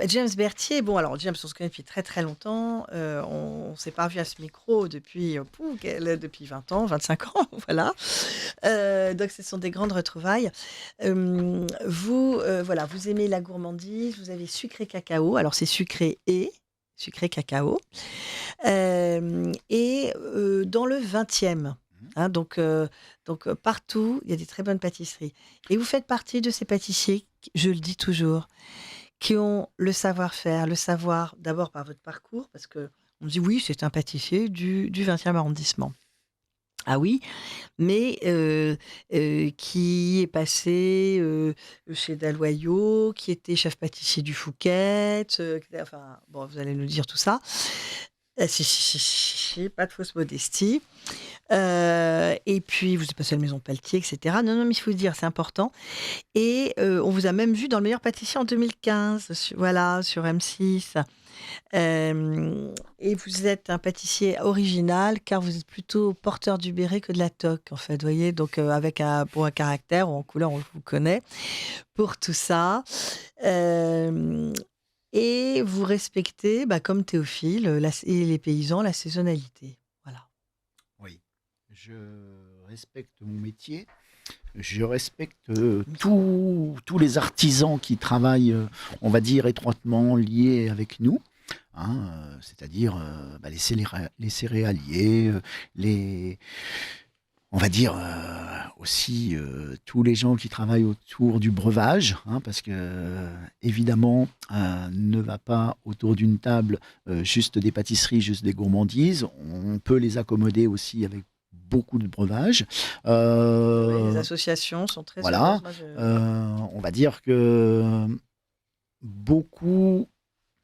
James Berthier, bon, alors James, on se connaît depuis très très longtemps. On ne s'est pas vu à ce micro depuis 20 ans, 25 ans, voilà. Donc, ce sont des grandes retrouvailles. Vous aimez la gourmandise, vous avez sucré cacao. Alors, c'est sucré cacao. Et dans le 20e, hein, donc partout, il y a des très bonnes pâtisseries. Et vous faites partie de ces pâtissiers, je le dis toujours, qui ont le savoir-faire, le savoir d'abord par votre parcours, parce qu'on dit oui, c'est un pâtissier du 20e arrondissement. Ah oui, mais qui est passé chez Dalloyau, qui était chef pâtissier du Fouquet, enfin, bon, vous allez nous dire tout ça. Si, pas de fausse modestie. Et puis, vous êtes passé à la Maison Pelletier, etc. Non, mais il faut le dire, c'est important. Et on vous a même vu dans Le Meilleur Pâtissier en 2015, sur M6. Et vous êtes un pâtissier original, car vous êtes plutôt porteur du béret que de la toque, en fait, voyez. Donc, pour un caractère ou en couleur, on vous connaît. Pour tout ça... Et vous respectez, comme Théophile et les paysans, la saisonnalité. Voilà. Oui, je respecte mon métier. Je respecte tous les artisans qui travaillent, on va dire, étroitement liés avec nous. Hein, c'est-à-dire les céréaliers, on va dire aussi tous les gens qui travaillent autour du breuvage, hein, parce que évidemment, ne va pas autour d'une table juste des pâtisseries, juste des gourmandises. On peut les accommoder aussi avec beaucoup de breuvages. Les associations sont très voilà. On va dire que beaucoup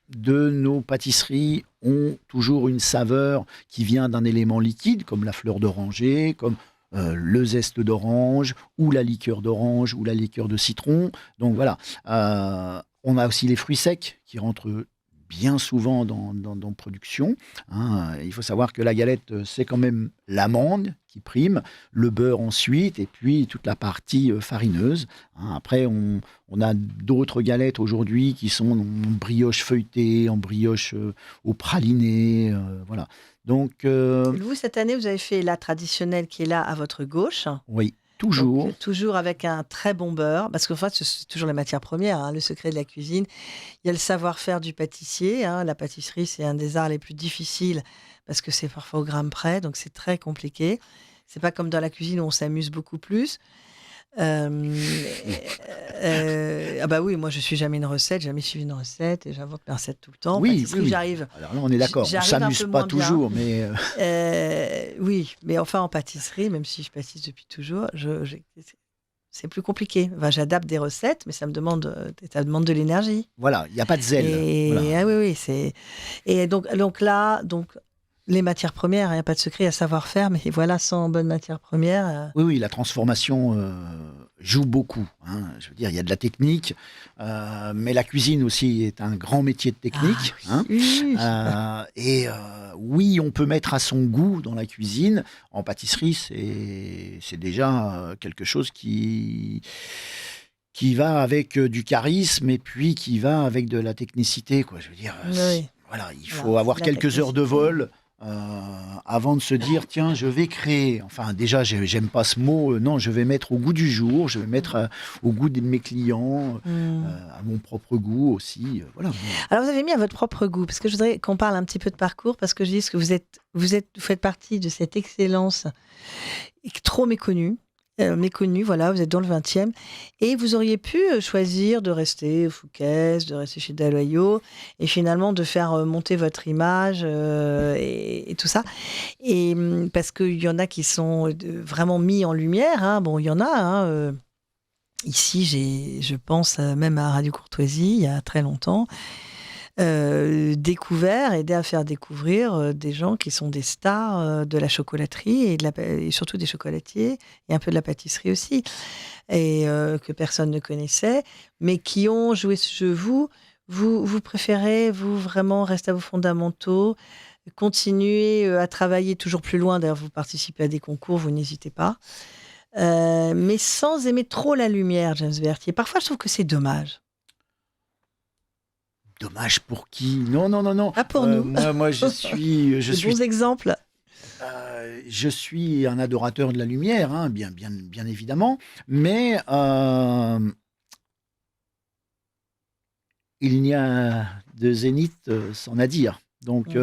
de nos pâtisseries ont toujours une saveur qui vient d'un élément liquide, comme la fleur d'oranger, comme le zeste d'orange, ou la liqueur d'orange, ou la liqueur de citron. Donc voilà. On a aussi les fruits secs qui rentrent bien souvent dans production. Hein. Il faut savoir que la galette, c'est quand même l'amande qui prime, le beurre ensuite, et puis toute la partie farineuse. Hein. Après, on a d'autres galettes aujourd'hui qui sont en brioche feuilletée, en brioche au praliné. Voilà. Donc, vous, cette année, vous avez fait la traditionnelle qui est là à votre gauche. Oui. Toujours. Donc, toujours avec un très bon beurre, parce qu'en fait, c'est toujours la matière première, hein, le secret de la cuisine. Il y a le savoir-faire du pâtissier. Hein, la pâtisserie, c'est un des arts les plus difficiles, parce que c'est parfois au gramme près, donc c'est très compliqué. C'est pas comme dans la cuisine où on s'amuse beaucoup plus. Ah bah oui, moi je suis jamais suivi une recette et j'invente mes recettes tout le temps. Oui, j'arrive. Alors là, on est d'accord, on s'amuse pas toujours, mais oui, mais enfin en pâtisserie, même si je pâtisse depuis toujours, c'est plus compliqué. Enfin, j'adapte des recettes, mais ça demande de l'énergie. Voilà, il n'y a pas de zèle. Ah oui, c'est. Et donc là, les matières premières, il n'y a pas de secret à savoir-faire, mais voilà, sans bonne matière première... Oui, la transformation joue beaucoup. Hein. Je veux dire, il y a de la technique, mais la cuisine aussi est un grand métier de technique. Oui, on peut mettre à son goût dans la cuisine. En pâtisserie, c'est déjà quelque chose qui va avec du charisme et puis qui va avec de la technicité, quoi. Je veux dire, voilà, il faut avoir quelques heures de vol avant de se dire tiens, je vais créer. Enfin, déjà, j'aime pas ce mot. Non, je vais mettre au goût du jour. Je vais mettre au goût de mes clients, à mon propre goût aussi. Voilà. Alors, vous avez mis à votre propre goût, parce que je voudrais qu'on parle un petit peu de parcours, parce que je dis que vous faites partie de cette excellence trop méconnue. méconnu, voilà, vous êtes dans le 20e. Et vous auriez pu choisir de rester au Fouquet's, de rester chez Daloyau, et finalement de faire monter votre image et tout ça. Et parce qu'il y en a qui sont vraiment mis en lumière, hein. Bon, il y en a, hein, ici, je pense même à Radio Courtoisie, il y a très longtemps, aidé à faire découvrir des gens qui sont des stars de la chocolaterie et surtout des chocolatiers et un peu de la pâtisserie aussi, et que personne ne connaissait, mais qui ont joué ce jeu. Vous préférez, vous, vraiment rester à vos fondamentaux, continuer à travailler toujours plus loin. D'ailleurs, vous participez à des concours, vous n'hésitez pas. Mais sans aimer trop la lumière, James Berthier. Parfois, je trouve que c'est dommage. Dommage pour qui? Non. Pas pour nous. Moi, je suis. Bons exemples. Je suis un adorateur de la lumière, hein, bien évidemment, mais il n'y a de zénith sans à dire. Donc,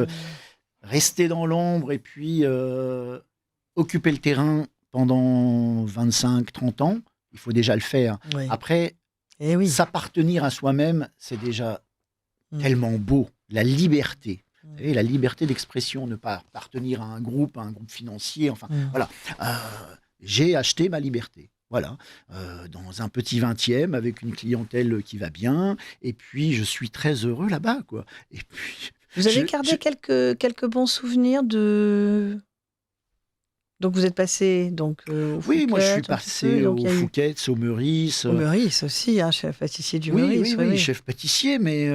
rester dans l'ombre et puis occuper le terrain pendant 25-30 ans, il faut déjà le faire. Oui. Après, s'appartenir à soi-même, c'est déjà tellement beau. La liberté. Vous savez, la liberté d'expression, ne pas appartenir à un groupe financier, enfin, voilà. J'ai acheté ma liberté. Voilà, dans un petit 20e avec une clientèle qui va bien, et puis je suis très heureux là-bas, quoi. Et puis, vous avez gardé quelques bons souvenirs de... Donc vous êtes passé au oui, moi je suis Fouquet's, passé au Fouquet's, au Meurice. Au Meurice aussi, hein, chef pâtissier du Oui, Meurice. oui, chef pâtissier, mais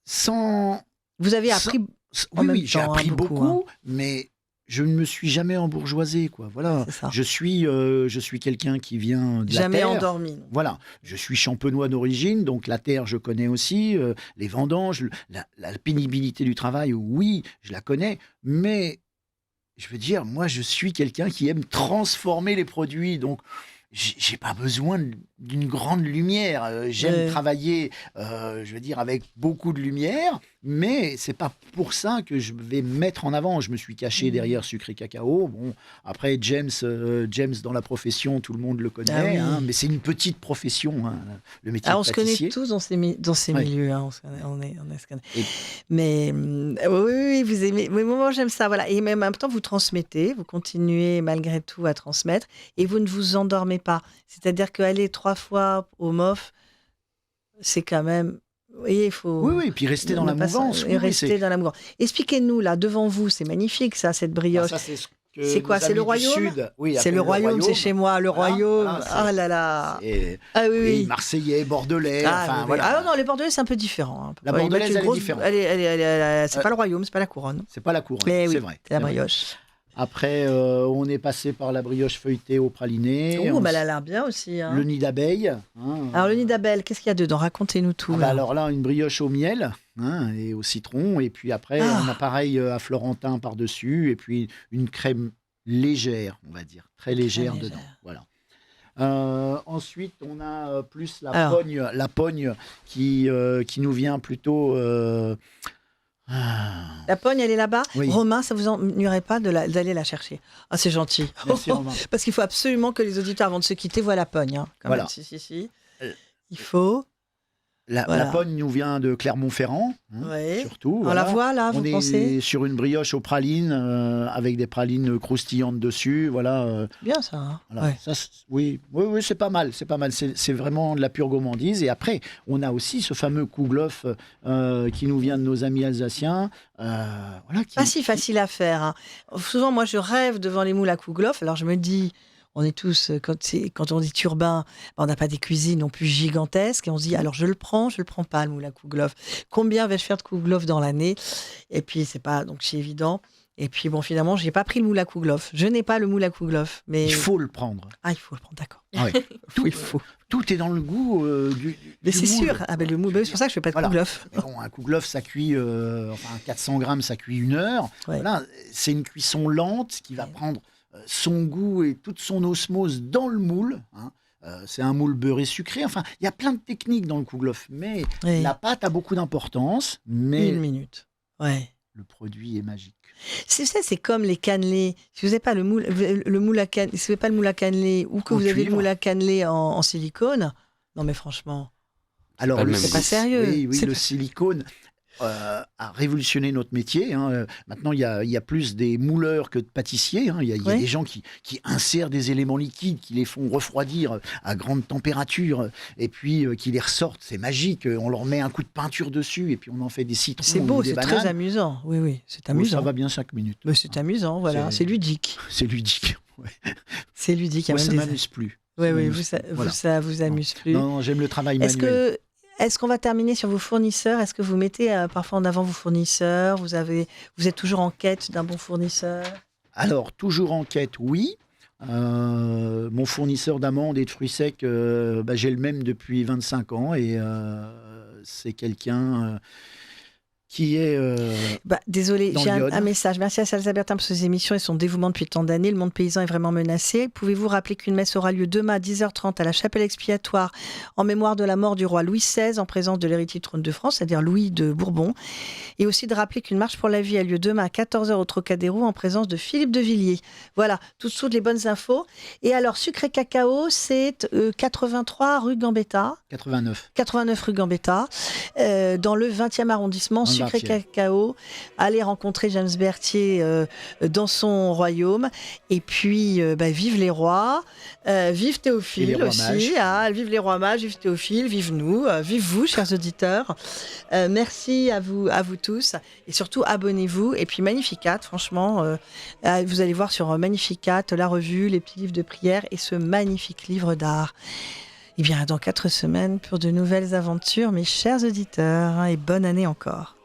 sans... Vous avez appris en même temps, j'ai appris beaucoup, hein. mais je ne me suis jamais embourgeoisé, quoi. Voilà, je suis quelqu'un qui vient de la terre. Jamais endormi. Non. Voilà, je suis champenois d'origine, donc la terre, je connais aussi, les vendanges, la pénibilité du travail, oui, je la connais, mais je veux dire, moi, je suis quelqu'un qui aime transformer les produits, donc j'ai pas besoin d'une grande lumière. J'aime travailler, je veux dire, avec beaucoup de lumière, mais c'est pas pour ça que je vais me mettre en avant. Je me suis caché derrière Sucré Cacao. Bon, après James dans la profession, tout le monde le connaît, hein, mais c'est une petite profession, hein, le métier de on se pâtissier. connaît tous dans ces milieux, hein, on se connaît. Mais oui, vous aimez. Mais moi, j'aime ça, voilà. Et même en même temps, vous transmettez, vous continuez malgré tout à transmettre, et vous ne vous endormez pas. C'est-à-dire qu'aller 3 fois au MOF, c'est quand même... Oui, il faut... Oui, et puis rester dans la mouvance. Rester dans la mouvance. Expliquez-nous, là, devant vous, c'est magnifique, ça, cette brioche. C'est quoi? C'est le royaume? C'est le royaume, c'est chez moi, le royaume. Ah là là. Ah oui. Marseillais, bordelais, enfin voilà. Ah non, les bordelais, c'est un peu différent. Hein. La bordelaise, elle est différente. C'est pas le royaume, c'est pas la couronne. C'est pas la couronne, c'est vrai. C'est la brioche. Après, on est passé par la brioche feuilletée au praliné. Oh, elle a l'air bien aussi. Hein. Le nid d'abeille. Hein. Alors, le nid d'abeille, qu'est-ce qu'il y a dedans? Racontez-nous tout. Alors là, une brioche au miel, hein, et au citron. Et puis après, on a pareil à Florentin par-dessus. Et puis une crème légère, on va dire. Très légère dedans. Voilà. Ensuite, on a plus la pogne qui nous vient plutôt... La pogne, elle est là-bas. Oui. Romain, ça vous ennuierait pas d'aller la chercher? Ah, c'est gentil. Merci, Romain. Parce qu'il faut absolument que les auditeurs, avant de se quitter, voient la pogne. Hein, quand voilà. Même. Si. Il faut... La pogne nous vient de Clermont-Ferrand, surtout. On la voit là, vous pensez? On est sur une brioche aux pralines, avec des pralines croustillantes dessus, voilà. Bien ça. Hein. Voilà. Ça oui, c'est pas mal, c'est vraiment de la pure gourmandise. Et après, on a aussi ce fameux Kouglof qui nous vient de nos amis alsaciens. Pas si facile à faire. Hein. Souvent, moi, je rêve devant les moules à Kouglof, alors je me dis... On est tous, quand on dit turbin, on n'a pas des cuisines non plus gigantesques. Et on se dit, alors je le prends pas, le moule à Kouglof. Combien vais-je faire de Kouglof dans l'année? Et puis, c'est pas donc c'est évident. Et puis, bon, finalement, je n'ai pas pris le moule à Kouglof. Je n'ai pas le moule à Kouglof. Mais... Il faut le prendre. Ah, il faut le prendre, d'accord. Ah oui. Tout est dans le goût du mais c'est moule. Sûr. Ah ben, le moule, c'est pour ça que je ne fais pas de Kouglof. Mais bon, un Kouglof, ça cuit, 400 grammes, ça cuit 1 heure. Ouais. Voilà, c'est une cuisson lente qui va prendre... son goût et toute son osmose dans le moule. Hein. C'est un moule beurré sucré. Enfin, il y a plein de techniques dans le Kouglof, mais la pâte a beaucoup d'importance. Mais... 1 minute. Ouais. Le produit est magique. C'est comme les cannelés. Si vous n'avez pas le moule à cannelé, si vous n'avez pas le moule à cannelé ou que En vous avez le cuivre. moule à cannelé en silicone, non mais franchement, Alors, pas le même c'est goût. pas sérieux. Oui, C'est le pas- silicone a révolutionné notre métier. Hein. Maintenant, il y a plus des mouleurs que de pâtissiers. Hein. Il y a Ouais. des gens qui insèrent des éléments liquides, qui les font refroidir à grande température, et puis qui les ressortent. C'est magique. On leur met un coup de peinture dessus, et puis on en fait des citrons C'est ou beau, des c'est bananes. très amusant. Oui, oui, c'est Oh, amusant. ça va bien 5 minutes. Mais c'est amusant, voilà. C'est- C'est ludique. C'est ludique. Ouais. C'est ludique. Il y a Moi, même ça des- m'amuse plus. Oui, Ça oui, m'amuse vous, ça, plus. vous, Voilà. ça vous amuse plus. Non, j'aime le travail Est-ce manuel. est-ce qu'on va terminer sur vos fournisseurs? Est-ce que vous mettez parfois en avant vos fournisseurs? Vous êtes toujours en quête d'un bon fournisseur? Alors, toujours en quête, oui. Mon fournisseur d'amandes et de fruits secs, j'ai le même depuis 25 ans et c'est quelqu'un qui est Désolé, dans j'ai l'iode. un message. Merci à Salsa Bertin pour ses émissions et son dévouement depuis tant d'années. Le monde paysan est vraiment menacé. Pouvez-vous rappeler qu'une messe aura lieu demain à 10h30 à la chapelle expiatoire en mémoire de la mort du roi Louis XVI en présence de l'héritier du trône de France, c'est-à-dire Louis de Bourbon. Et aussi de rappeler qu'une marche pour la vie a lieu demain à 14h au Trocadéro en présence de Philippe de Villiers. Voilà, toutes les bonnes infos. Et alors, Sucre et Cacao, c'est 83 rue Gambetta. 89 rue Gambetta, dans le 20e arrondissement, Dans le Sucre et 20e. Cacao. Allez rencontrer James Berthier dans son royaume. Et puis, vive les rois, vive Et les Théophile rois aussi. mages. Hein, vive les rois mages, vive Théophile, vive nous, vive vous, chers auditeurs. Merci à vous tous. Et surtout, abonnez-vous. Et puis, Magnificat, franchement, vous allez voir sur Magnificat, la revue, les petits livres de prière et ce magnifique livre d'art. Eh bien, dans 4 semaines pour de nouvelles aventures, mes chers auditeurs, et bonne année encore.